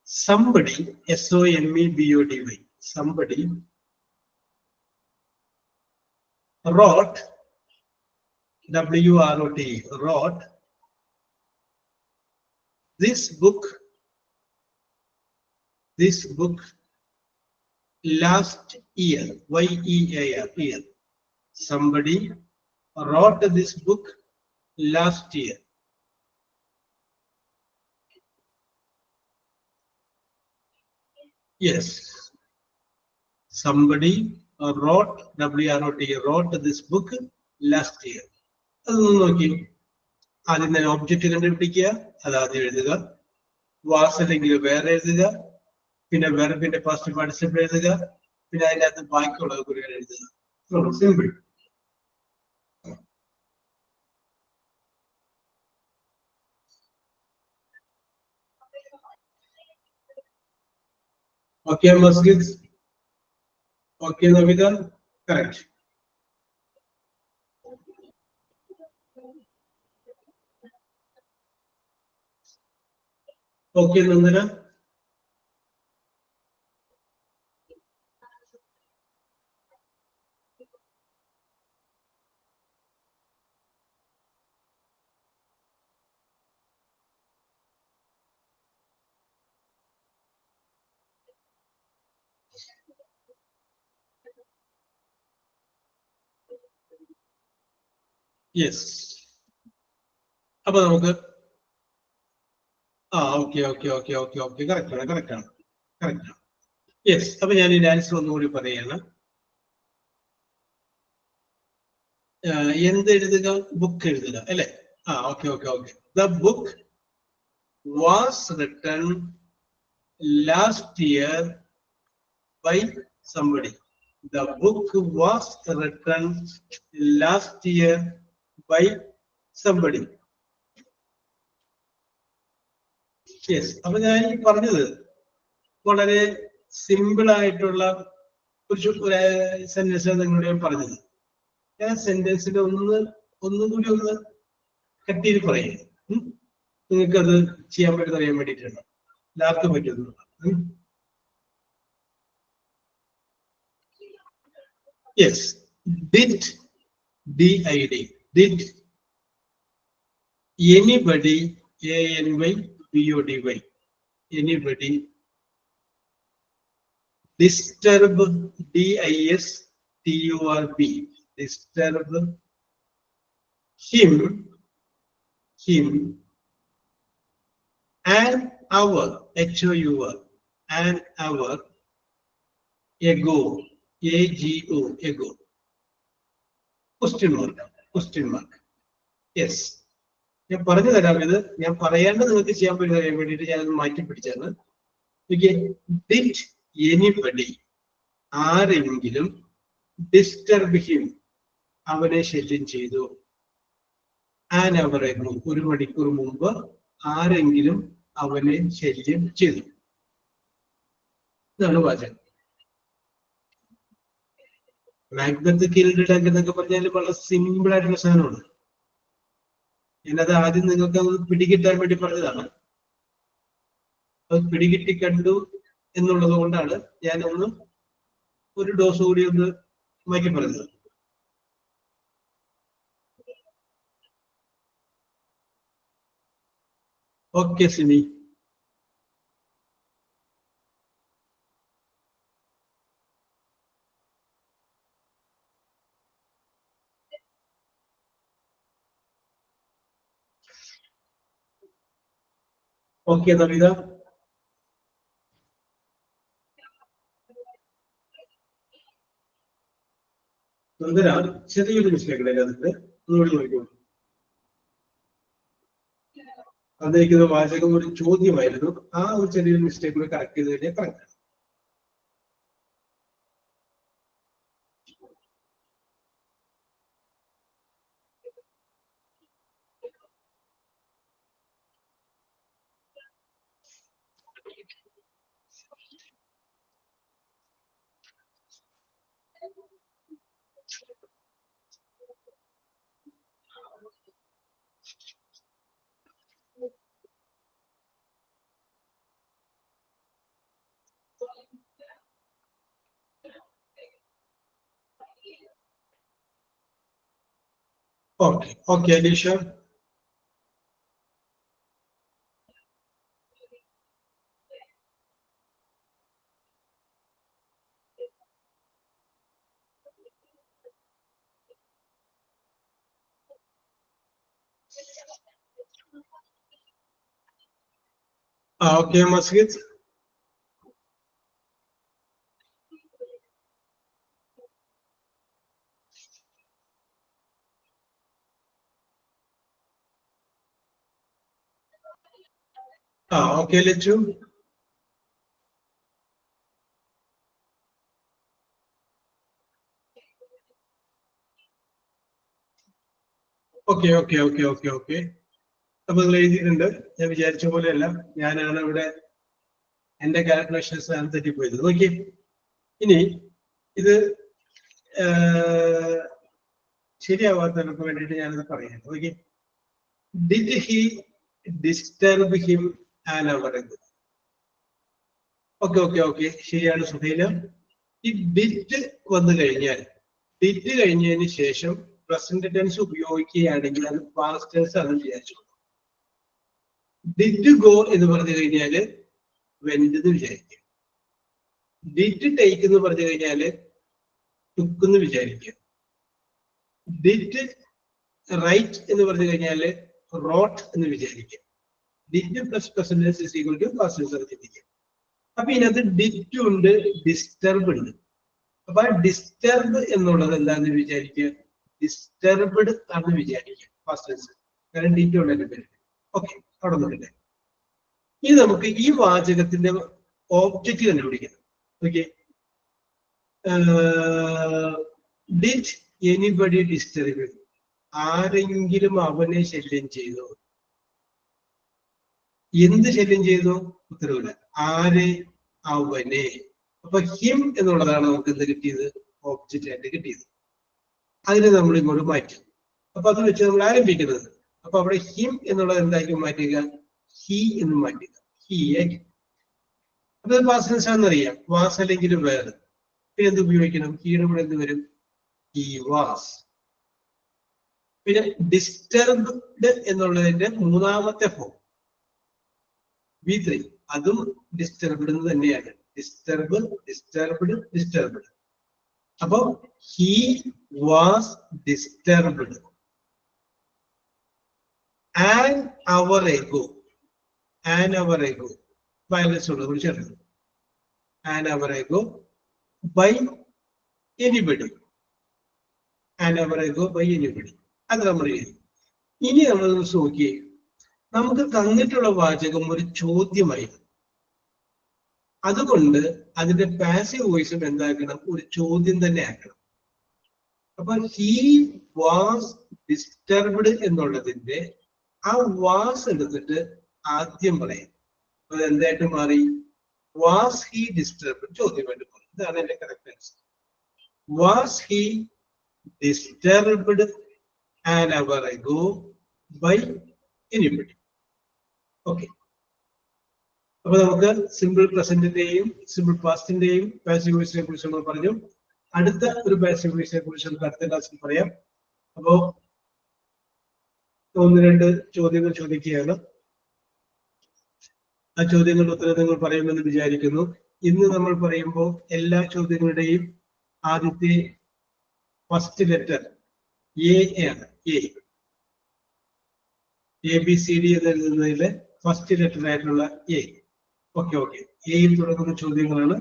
Somebody, SOMEBODY, somebody wrote, WROT, wrote this book last year, YEAR, year. Somebody wrote this book last year. Yes, somebody wrote, WROT, wrote this book last year. അതൊന്ന് നോക്കി. ആദ്യം തന്നെ ഒബ്ജക്റ്റ് കണ്ടുപിടിക്കുക, അതാദ്യം എഴുതുക. വാസ് അല്ലെങ്കിൽ വേറെ എഴുതുക, പിന്നെ വെർബിന്റെ പാസ്റ്റ് പാർട്ടിസിപ്പിൾ എഴുതുക, പിന്നെ അതിനകത്ത് ബാക്കിയുള്ള കുറികൾ എഴുതുക. Simple. Okay, Masjid. Okay, Navita. Correct. Okay, Nandana. Yes. അപ്പൊ നമുക്ക് okay okay okay okay okay correct ആണ് കറക്റ്റ് ആണ് കറക്റ്റ് ആണ്. യെസ്. അപ്പൊ ഞാൻ ഇതിന്റെ ആൻസർ ഒന്നുകൂടി പറയാണ്. എന്ത് എഴുതുക? ബുക്ക് എഴുതുക അല്ലെ? Okay okay okay. The book was written last year by somebody. The book was written last year by somebody. Yes. അപ്പൊ ഞാൻ ഈ പറഞ്ഞത് വളരെ സിമ്പിൾ ആയിട്ടുള്ള ഒരു സെന്റൻസ് നിങ്ങളോട് ഞാൻ പറഞ്ഞത്. ഞാൻ സെന്റൻസിന്റെ ഒന്നുകൂടി ഒന്ന് കട്ട് ചെയ്ത് പറയുക. നിങ്ങൾക്കത് ചെയ്യാൻ പറ്റുന്ന അറിയാൻ വേണ്ടിയിട്ടാണ്. എല്ലാവർക്കും പറ്റുന്നു. Yes. Did, D-I-D. Did anybody, A-N-Y-B-O-D-Y, anybody disturb, D-I-S-T-U-R-B, disturb him, an hour, H-O-U-R, an hour ago, A-G-O, ago. Question mark. Yes. ഞാൻ പറഞ്ഞു തരാം. ഇത് ഞാൻ പറയാണ്ട് നിങ്ങൾക്ക് ചെയ്യാൻ പറ്റുന്ന അറിയാൻ വേണ്ടിയിട്ട് ഞാനത് മാറ്റി പിടിച്ചാണ്. ഡിഡ് എനിബഡി, ആരെങ്കിലും, ഡിസ്റ്റർബ് ഹിം, അവനെ ശല്യം ചെയ്തു, ആൻ അവർ എഗോ, ഒരു മണിക്കൂർ മുമ്പ് ആരെങ്കിലും അവനെ ശല്യം ചെയ്തു. ഇതാണ് വാചകം. മാക്ബത്ത് കിൽഡ് ഡഗ് എന്നൊക്കെ പറഞ്ഞാൽ വളരെ സിമ്പിൾ ആയിട്ടുള്ള സാധനമാണ്. ഞാനത് ആദ്യം നിങ്ങൾക്ക് അത് പിടികിട്ടാൻ വേണ്ടി പറഞ്ഞതാണ്. അത് പിടികിട്ടി കണ്ടു എന്നുള്ളത് കൊണ്ടാണ് ഞാൻ ഒരു ഡോസ് കൂടി ഒന്ന് മാറ്റി പറഞ്ഞത്. ഓക്കെ സിമി. ഓക്കെ നവിത. നന്ദന, ചെറിയൊരു മിസ്റ്റേക്ക് ഉണ്ട് അതിനകത്ത്. ഒന്നുകൂടി നോക്കിക്കോളൂ. തന്നിരിക്കുന്ന വാചകം ഒരു ചോദ്യമായിരുന്നു. ആ ഒരു ചെറിയൊരു മിസ്റ്റേക്ക് കൂടി കറക്റ്റ് ചെയ്ത് കഴിഞ്ഞാൽ correct. Okay Alisha. Okay Masjid. Okay Lachu. Okay okay okay okay okay. അപ്പൊ നിങ്ങൾ എഴുതിയിട്ടുണ്ട്. ഞാൻ വിചാരിച്ച പോലെയല്ല, ഞാനാണ് ഇവിടെ എന്റെ കാൽക്കുലേഷൻസ് ആണ് തെറ്റിപ്പോയത്. നോക്കി, ഇനി ഇത് ശരിയാവാത്തവർക്ക് വേണ്ടിയിട്ട് ഞാനത് പറയാം. നോക്കി, did he disturb him an hour ago? Okay okay okay, ശരിയാണ് സുഹൈല. ഈ ഡിഡ് വന്നു കഴിഞ്ഞാൽ, ഡിഡ് കഴിഞ്ഞതിന് ശേഷം പ്രസന്റ് ടെൻസ് ഉപയോഗിക്കുകയാണെങ്കിൽ അത് പാസ്റ്റ് ടെൻസ് ആണെന്ന് വിചാരിച്ചു. ഡിഡ് ഗോ എന്ന് പറഞ്ഞു കഴിഞ്ഞാല് വെന്റ് എന്ന് വിചാരിക്കുക. ഡിഡ് ടേക്ക് എന്ന് പറഞ്ഞു കഴിഞ്ഞാല് ടുക്ക് എന്ന് വിചാരിക്കുക. ഡിഡ് റൈറ്റ് എന്ന് പറഞ്ഞു കഴിഞ്ഞാല് റോട്ട് എന്ന് വിചാരിക്കുക. Did plus present tense is equal to past tense എന്ന് ചിന്തിക്കുക. അപ്പൊ ഇതിനകത്ത് ഡിഡ് ഉണ്ട്, ഡിസ്റ്റർബ് ഉണ്ട്. അപ്പൊ ആ ഡിസ്റ്റർബ് എന്നുള്ളത് എന്താന്ന് വിചാരിക്കുക, ഡിസ്റ്റർബ്ഡ് ആണെന്ന് വിചാരിക്കുക ഫസ്റ്റ് ടെൻസ്. കാരണം ഡിഡ് ഉള്ളതിന്റെ പേര്. ഓക്കെ, അവിടെ നിന്നിട്ട് ഇനി നമുക്ക് ഈ വാചകത്തിന്റെ ഓബ്ജക്റ്റ് കണ്ടുപിടിക്കണം. Okay, did anybody disturb? ആരെങ്കിലും അവനെ ശല്യം ചെയ്തോ? എന്ത് ശല്യം ചെയ്തു? ഉത്തരവില്ല. ആരെ? അവനെ. അപ്പൊ ഹിം എന്നുള്ളതാണ് നമുക്ക് എന്ത് കിട്ടിയത്, ഓബ്ജക്റ്റ് ആയിട്ട് കിട്ടിയത്. അതിനെ നമ്മൾ ഇങ്ങോട്ട് മാറ്റി. അപ്പൊ അത് വെച്ച് നമ്മൾ ആരംഭിക്കുന്നത്. അപ്പൊ അവിടെ ഹിം എന്നുള്ളത് എന്തായിരിക്കും മാറ്റുക, ഹി എന്ന് മാറ്റുക. ഹി ആയിരിക്കും. അത് പാസ്റ്റ് ടെൻസ് ആണെന്നറിയാം. വാസ് അല്ലെങ്കിൽ വേർ. പിന്നെ എന്ത് ഉപയോഗിക്കണം, ഹീയുടെ കൂടെ എന്ത് വരും, ഹി വാസ്. പിന്നെ ഡിസ്റ്റർബ്ഡ് എന്നുള്ളതിന്റെ മൂന്നാമത്തെ ഫോം V3, അതും ഡിസ്റ്റർബ്ഡ് തന്നെയാണ്. Disturb, disturbed, disturbed. അപ്പൊ he was disturbed. An hour ago, an hour ago violence ഉള്ളത് കൂടി ചേർക്കുന്നു. An hour ago by anybody. An hour ago by anybody. അത് നമ്മൾ എഴുതി. ഇനി നമ്മൾ നോക്കിയേ, നമുക്ക് തന്നിട്ടുള്ള വാചകം ഒരു ചോദ്യമായിരുന്നു. അതുകൊണ്ട് അതിന്റെ പാസീവ് വോയിസും എന്താക്കണം, ഒരു ചോദ്യം തന്നെ ആക്കണം. അപ്പൊ ഹി വാസ് ഡിസ്റ്റർബ്ഡ് എന്നുള്ളതിന്റെ ആ വാസ് എടുത്തിട്ട് ആദ്യം പറയാം. അത് എന്തായിട്ട് മാറി, വാസ് ഹി ഡിസ്റ്റർബ്ഡ്? ചോദ്യമായിട്ട് മാറി. ഇതാണ് എന്റെ correct answer. Was he disturbed an hour ago by anybody? Okay, അപ്പൊ നമുക്ക് സിമ്പിൾ പ്രസന്റിന്റെയും സിമ്പിൾ പാസ്റ്റിന്റെയും പാസീവ് വോയിസിനെ കുറിച്ച് നമ്മൾ പറഞ്ഞു. അടുത്ത ഒരു പാസീവ് വോയിസിനെ കുറിച്ച് നമുക്ക് അടുത്ത ക്ലാസ്സിൽ പറയാം. അപ്പോ 1-2 ചോദ്യങ്ങൾ ചോദിക്കുകയാണ്. ആ ചോദ്യങ്ങളുടെ ഉത്തരം നിങ്ങൾ പറയുമെന്ന് വിചാരിക്കുന്നു. ഇന്ന് നമ്മൾ പറയുമ്പോൾ എല്ലാ ചോദ്യങ്ങളുടെയും ആദ്യത്തെ ഫസ്റ്റ് ലെറ്റർ എ ആണ്. ABCD എന്ന് എഴുതുന്നതിലെ ഫസ്റ്റ് ലെറ്റർ ആയിട്ടുള്ള എ. ഓക്കെ ഓക്കെ, എയിൽ തുടങ്ങുന്ന ചോദ്യങ്ങളാണ്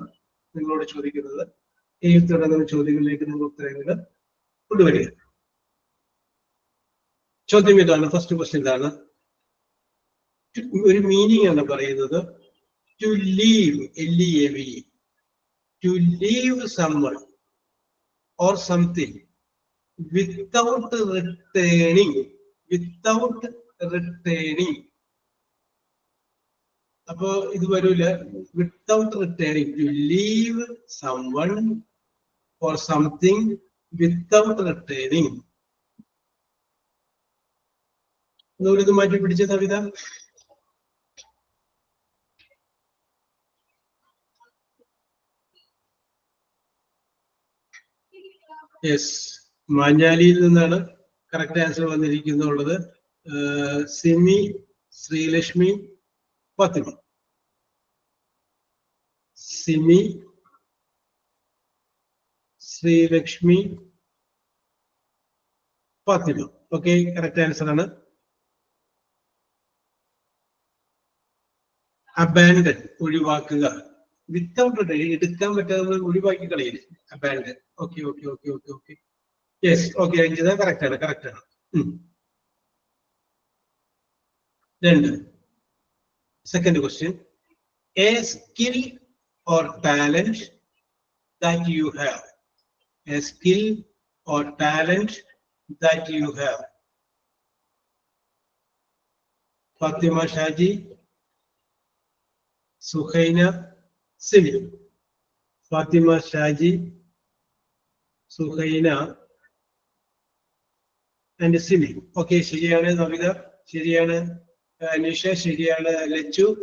നിങ്ങളോട് ചോദിക്കുന്നത്. എയിൽ തുടങ്ങുന്ന ചോദ്യങ്ങളിലേക്ക് നിങ്ങൾ ഉത്തരങ്ങൾ കൊണ്ടുവരിക. ചോദ്യം ഇതാണ്, ഫസ്റ്റ് ക്വസ്റ്റ്യൻ ഇതാണ്. ഒരു മീനിങ് ആണ് പറയുന്നത്. To leave, LEAV, to leave someone or something without returning, without returning. അപ്പോ ഇത് വരൂല, without returning. To leave someone or something without returning. ഇത് മാറ്റി പിടിച്ച കവിത. യെസ്, മാഞ്ഞാലിയിൽ നിന്നാണ് കറക്റ്റ് ആൻസർ വന്നിരിക്കുന്നുള്ളത്. Simi, Srilakshmi, Fathima. Simi, Srilakshmi, Fathima. Okay, correct answer ആണ്. അബാൻഡൻ, ഒഴിവാക്കുക. വിത്തൗട്ട് എടുക്കാൻ പറ്റാതെ ഒഴിവാക്കി കളയില്ല, abandon. Okay okay okay okay okay, yes. Okay, Ranjitha correct ആണ്, കറക്റ്റ് ആണ്. 2, second question. A skill or talent that you have. A skill or talent that you have. Fatima Shaji, Suhaina, Simi. Fatima Shaji, Suhaina, and Simi. Okay, Shiriana, Navida, Shiriana, Anisha, Shiriana, Lechu,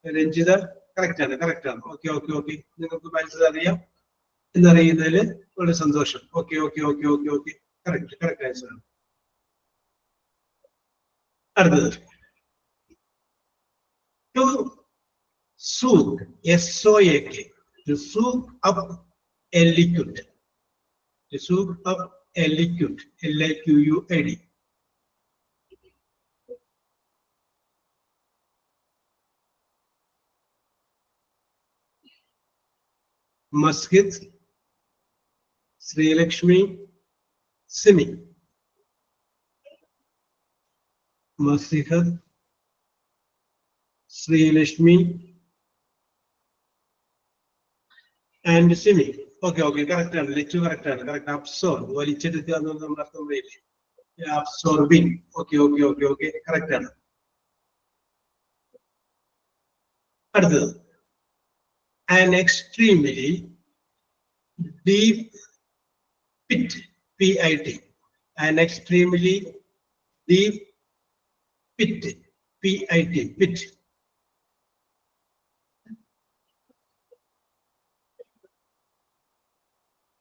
Renjida, correct. Okay. നിങ്ങൾക്ക് മനസ്സിലറിയാം എന്നറിയുന്നതിൽ വളരെ സന്തോഷം. Okay. Correct answer. അടുത്തത് to soak, SOAK, to soak up a liquid, to soak up a liquid, LIQUID. Masjid, Sri Lakshmi, Simi. Masjid, Sri Lakshmi, and Simi. Okay, correct. Correct. Absorb. Absorbing. Okay. Correct. An extremely deep pit, PIT. An extremely deep pit, PIT, pit.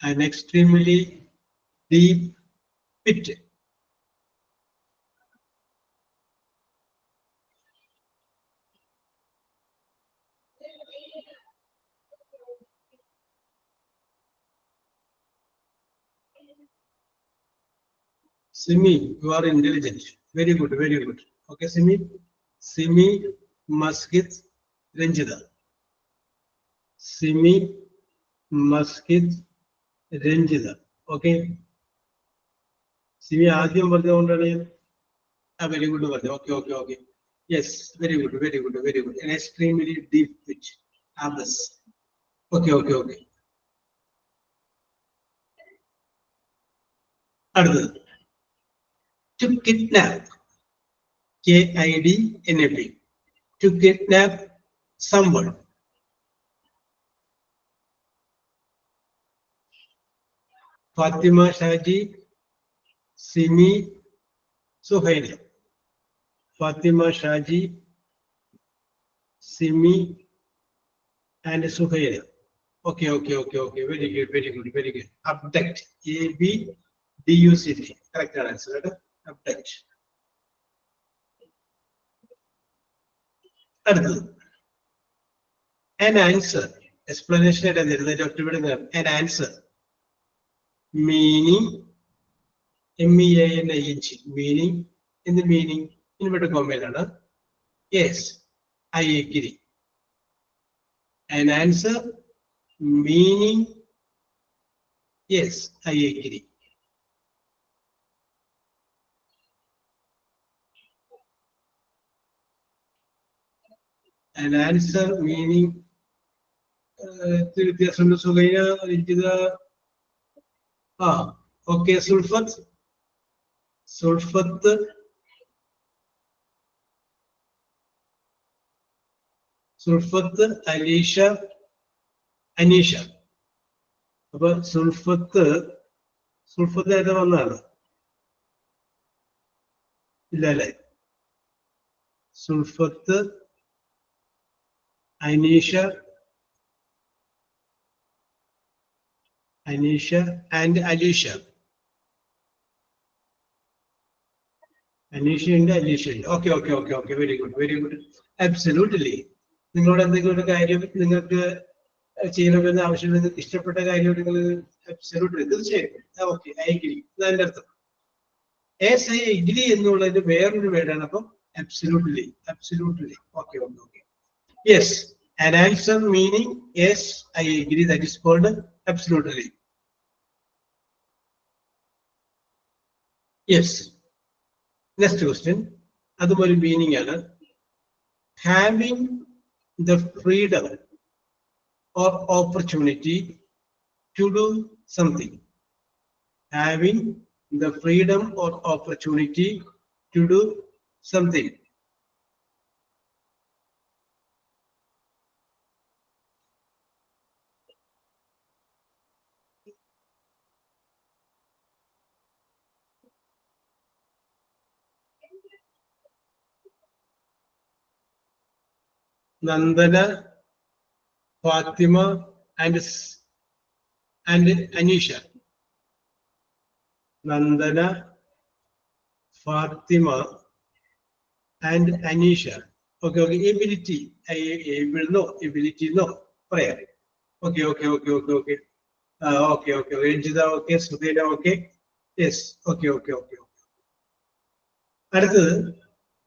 An extremely deep pit. Simi, you are intelligent. Very good. Okay, Simi, Masjid, Renjida. Simi, Masjid, Renjida. Okay. Simi, ആദ്യം പറഞ്ഞുകൊണ്ടാണ് very good. Okay. Yes, very good. An extremely deep pitch. Others. Okay. അടുത്തത് to kidnap, KIDNAP, to kidnap someone. Fatima Shaji, Simi, Suhaina. Fatima Shaji, Simi, and Suhaina. Okay. Very good. Abduct, ABDUCT. Correct answer. Abduct. An answer. Explanation at an answer. Meaning, MEANING. Meaning, in the meaning, inverted comma. Yes, I agree. An answer, meaning, yes, I agree. An answer, meaning, okay, Sulfat, Alicia, Anisha. അപ്പൊ സുൽഫത്ത് ഏതാ വന്നാണ് ഇല്ല അല്ലേ? Sulfath, Aneesha and Alicia. Anisha and Alicia. Okay. Very good. Absolutely. നിങ്ങളോട് എന്തെങ്കിലും ഒരു കാര്യം നിങ്ങൾക്ക് ചെയ്യണമെന്ന് ആവശ്യം നിങ്ങൾക്ക് ഇഷ്ടപ്പെട്ട കാര്യം നിങ്ങൾ absolutely തീർച്ചയായിട്ടും ഓക്കെ ഐ അഗ്രി. അതിന്റെ അർത്ഥം yes I agree എന്നുള്ളതിന്റെ വേറൊരു വേർഡാണ്. അപ്പം absolutely. Okay. Yes, an answer meaning yes I agree, that is called absolutely. Yes. Next question. അതുപോലെ മീനിങ് ആണ് having the freedom or opportunity to do something. Having the freedom or opportunity to do something. Nandana, Fatima, and Anisha. Nandana, Fatima, and Anisha. Okay, okay. Ability. Able, no. Ability, no. Prayer. Okay. Okay. Ranjita, okay. Sudhira, okay. Yes. Okay. അടുത്തത്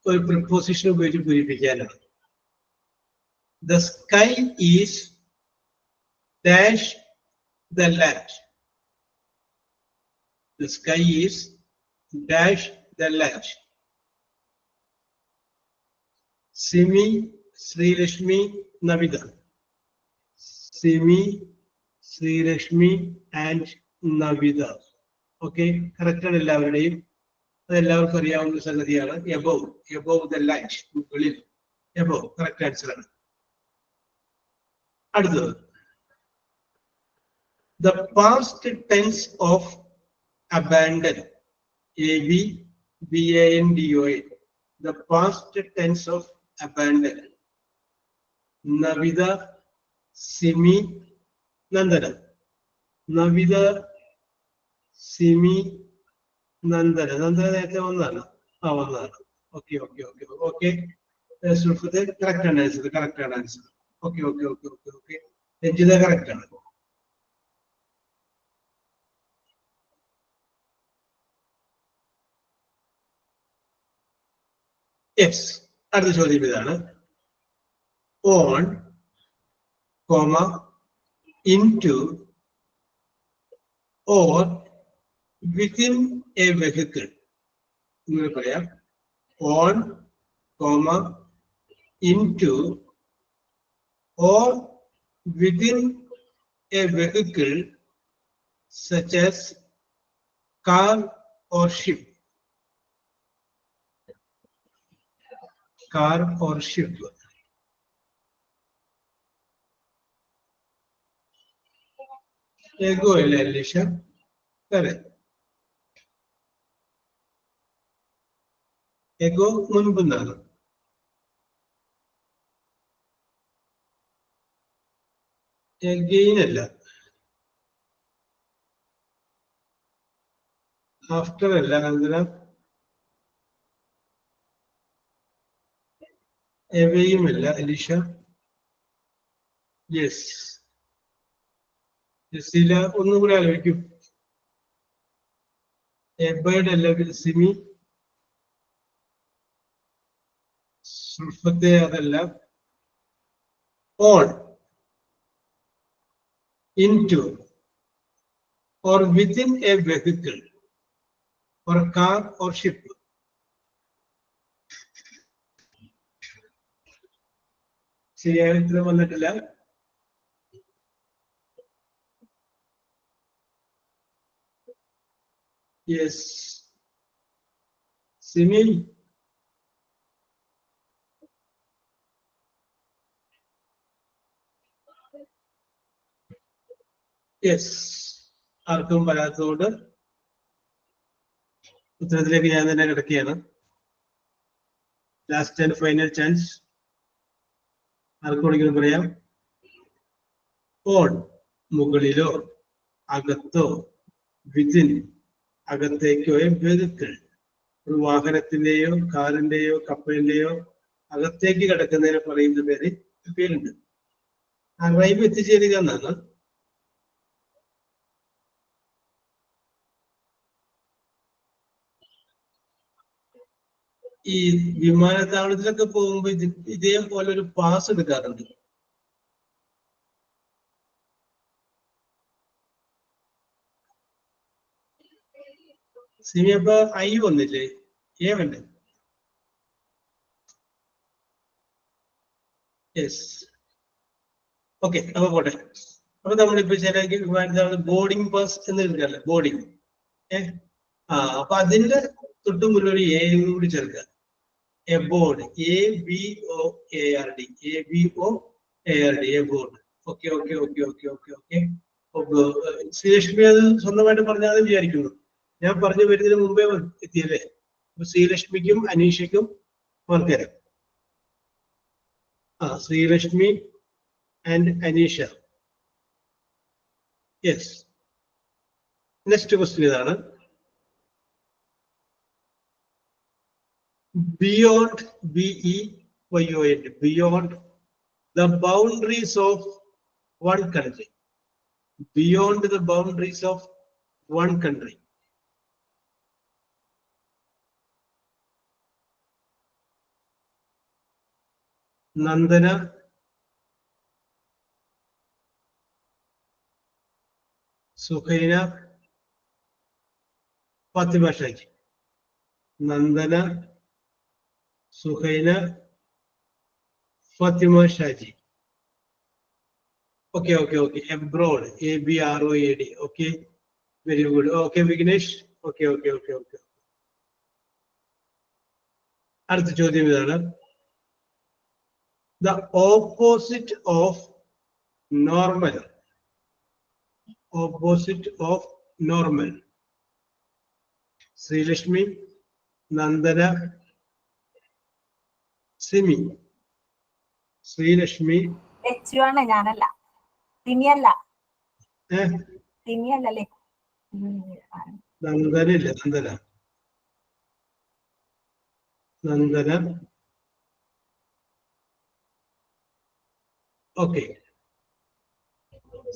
ഒരു preposition ഉപയോഗിച്ച് പൂരിപ്പിക്കാനാണ്. The sky is dash the land. The sky is dash the land. Simi, Sri Rashmi, Navida. Simi, Sri Rashmi, and Navida. Okay, correct ആണ് എല്ലാവരുടെയും. അതെല്ലാവർക്കും അറിയാവുന്ന സംഗതിയാണ്. Above the light. മുകളിൽ. Above, correct answer ആണ്. അടുത്തത്. The past tense of abandon. ABANDON. The past tense of abandon. Navida, Simi, Nandana. Navida, Simi, Nandana. Nandana നേരത്തെ വന്നതാണ്. വന്നതാണ്. Okay. Correct answer. Okay. Ranjita correct ആണ്. Yes. അടുത്ത ചോദ്യം ഇതാണ്. On, into, or within a vehicle. ഇങ്ങനെ പറയാം. On, into, or within a vehicle such as car or ship. Car or ship. Ego അല്ലേ അലീഷ? Correct. Ego മുൻപെന്നാണ്. Again അല്ല. After അല്ല. Awayയും അല്ല അലീഷ. Yes. ജസീല ഒന്നും കൂടെ ആലോചിക്കും. എബേഡ് അല്ല സിമി. സുൽഫത്തെ അതല്ല. On, into, or within a vehicle, or car or ship. ശരിയായ ഉത്തരം വന്നിട്ടില്ല. Yes. Simi. Yes. ആർക്കും വരാത്തതുകൊണ്ട് ഉത്തരത്തിലേക്ക് ഞാൻ തന്നെ കിടക്കുകയാണ്. Last and final chance. ആർക്കും പറയാം. ഓൺ, മുകളിലോ അകത്തോ, വിതിൻ അകത്തേക്കോ, വെഹിക്കിൾ ഒരു വാഹനത്തിന്റെയോ കാറിന്റെയോ കപ്പലിന്റെയോ അകത്തേക്ക് കിടക്കുന്നതിന് പറയുന്ന പേരുണ്ട്. ആ റൈവ് എത്തിച്ചേരുക എന്നാണ്. ഈ വിമാനത്താവളത്തിലൊക്കെ പോകുമ്പോ ഇതേപോലെ ഒരു പാസ് എടുക്കാറുണ്ട്. സിമി അപ്പൊ ഐ വന്നില്ലേ? എ വേണ്ടേ? യെസ്. ഓക്കെ, അപ്പൊ പോട്ടെ. അപ്പൊ നമ്മളിപ്പോ ചില വിമാനത്താവളം ബോർഡിംഗ് പാസ് എന്ന് എടുക്കാല്ലേ? ബോർഡിംഗ്. അപ്പൊ അതിന്റെ തൊട്ട് മുന്നിൽ ഒരു എ കൂടി ചേർക്കുക. Aboard. ABOARD. ABOARD. Aboard. Okay. Sreelakshmi അത് സ്വന്തമായിട്ട് പറഞ്ഞാൽ വിചാരിക്കുന്നു. ഞാൻ പറഞ്ഞു വരുന്നതിന് മുമ്പേ എത്തിയല്ലേ? അപ്പൊ ശ്രീലക്ഷ്മിക്കും അനീഷയ്ക്കും മാർക്ക് തരാം. Srilakshmi and Anisha. Yes. Next question is beyond BEYOND, beyond the boundaries of one country. Beyond the boundaries of one country. Nandana, Suhaina, Fatima Shaji. Nandana, Suhaina, Fatima Shaji. Okay. Abroad, ABROAD. Okay, very good. Okay, Vignesh. Okay. അടുത്ത ചോദ്യം ഇതാണ്. The opposite of normal. Opposite of normal. Srilakshmi, Nandana, Simi. Srilakshmi. ലക്ഷ്യാണ് ഞാനല്ല, സിമിയല്ല. സിമിയല്ലേ? നന്ദനില്ല, Nandana. Okay.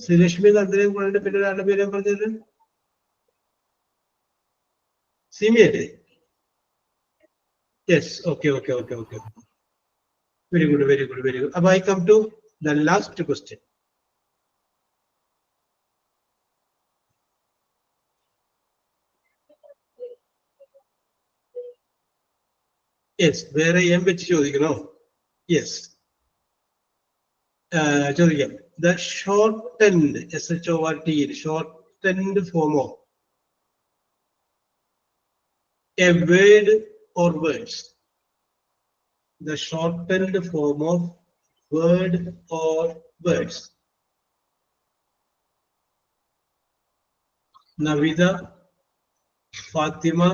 Srilakshmi, നന്ദനയും കൂടെ പിന്നെ രണ്ട് പേരെ പറഞ്ഞത് സിമിയല്ലേ? Yes. Okay. Very good. Now I come to the last question. Yes, where I am with you. Yes. The shortened SHORT, shortened form of a word or words. The shortened form of word or words. Navida, Fatima,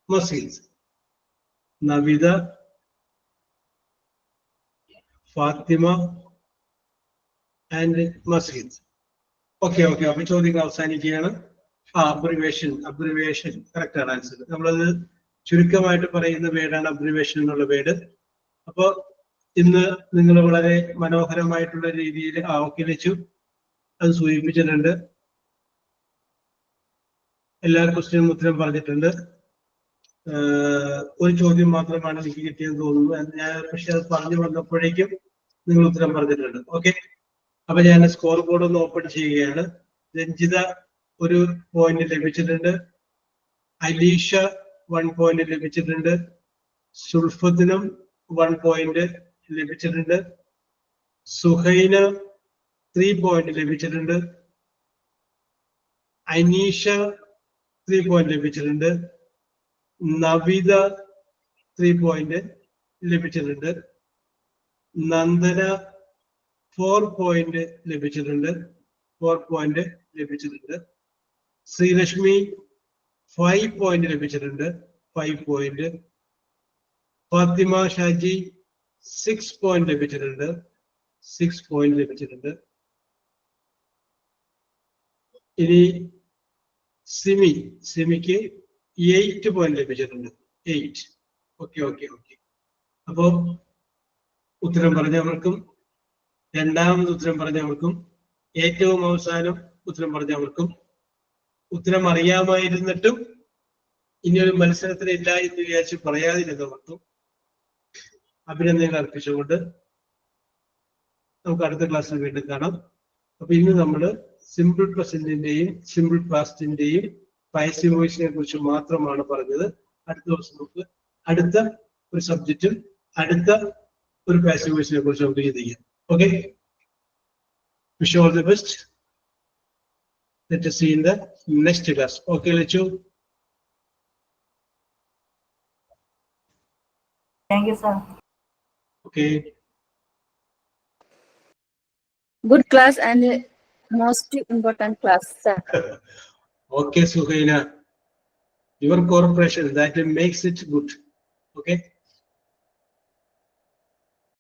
Masjid. Navida, Fatima and Masjid. Okay. അപ്പൊ ചോദ്യങ്ങൾ അവസാനിക്കുകയാണ്. Abbreviation correct ആണ് answer. നമ്മളത് ചുരുക്കമായിട്ട് പറയുന്ന വേർഡാണ് abbreviation എന്നുള്ള word. അപ്പൊ ഇന്ന് നിങ്ങൾ വളരെ മനോഹരമായിട്ടുള്ള രീതിയിൽ ലച്ചു അത് സൂചിപ്പിച്ചിട്ടുണ്ട്. എല്ലാ ക്വസ്റ്റ്യനും ഉത്തരം പറഞ്ഞിട്ടുണ്ട്. ഒരു ചോദ്യം മാത്രമാണ് എനിക്ക് കിട്ടിയെന്ന് തോന്നുന്നു. ഞാൻ പക്ഷെ അത് പറഞ്ഞു വന്നപ്പോഴേക്കും നിങ്ങൾ ഉത്തരം പറഞ്ഞിട്ടുണ്ട്. ഓക്കെ. അപ്പൊ ഞാൻ സ്കോർ ബോർഡ് ഒന്ന് ഓപ്പൺ ചെയ്യുകയാണ്. രഞ്ജിത 1 പോയിന്റ് ലഭിച്ചിട്ടുണ്ട്. അലീഷ 1 പോയിന്റ് ലഭിച്ചിട്ടുണ്ട്. സുൽഫത്തിനും 1 പോയിന്റ് ലഭിച്ചിട്ടുണ്ട്. സുഹൈന 3 പോയിന്റ് ലഭിച്ചിട്ടുണ്ട്. അനീഷ 3 പോയിന്റ് ലഭിച്ചിട്ടുണ്ട്. നവിത 3 പോയിന്റ് ലഭിച്ചിട്ടുണ്ട്. നന്ദന 4 പോയിന്റ് ലഭിച്ചിട്ടുണ്ട്. ശ്രീലക്ഷ്മി 5 പോയിന്റ് ലഭിച്ചിട്ടുണ്ട്. 5 പോയിന്റ്. ഫാത്തിമ ഷാജി 6 പോയിന്റ് ലഭിച്ചിട്ടുണ്ട്. 6 പോയിന്റ് ലഭിച്ചിട്ടുണ്ട്. ഇനി സിമിക്ക് 8 പോയിന്റ് ലഭിച്ചിട്ടുണ്ട്. 8. ഓക്കെ. അപ്പോ ഉത്തരം പറഞ്ഞവർക്കും രണ്ടാമത് ഉത്തരം പറഞ്ഞവർക്കും ഏറ്റവും അവസാനം ഉത്തരം പറഞ്ഞവർക്കും ഉത്തരം അറിയാമായിരുന്നിട്ടും ഇനിയൊരു മത്സരത്തിനില്ല എന്ന് വിചാരിച്ച് പറയാതിരുന്നവർക്കും അഭിനന്ദനങ്ങൾ അർപ്പിച്ചുകൊണ്ട് നമുക്ക് അടുത്ത ക്ലാസ്സിൽ വീണ്ടും കാണാം. അപ്പൊ ഇന്ന് നമ്മൾ സിമ്പിൾ പ്രസന്റിന്റെയും സിമ്പിൾ പാസ്റ്റിന്റെയും പാസീവ് വോയിസിനെ കുറിച്ച് മാത്രമാണ് പറഞ്ഞത്. അടുത്ത ദിവസം നമുക്ക് അടുത്ത ഒരു സബ്ജക്റ്റും അടുത്ത ഒരു പാസീവ് വോയിസിനെ കുറിച്ച് നമുക്ക് ചിന്തിക്കാം. Okay. Wish you all the best. Let us see in the next class. Okay, Lechu. Thank you, sir. Okay. Good class and most important class, sir. Okay, Suhaina. Your cooperation that makes it good. Okay.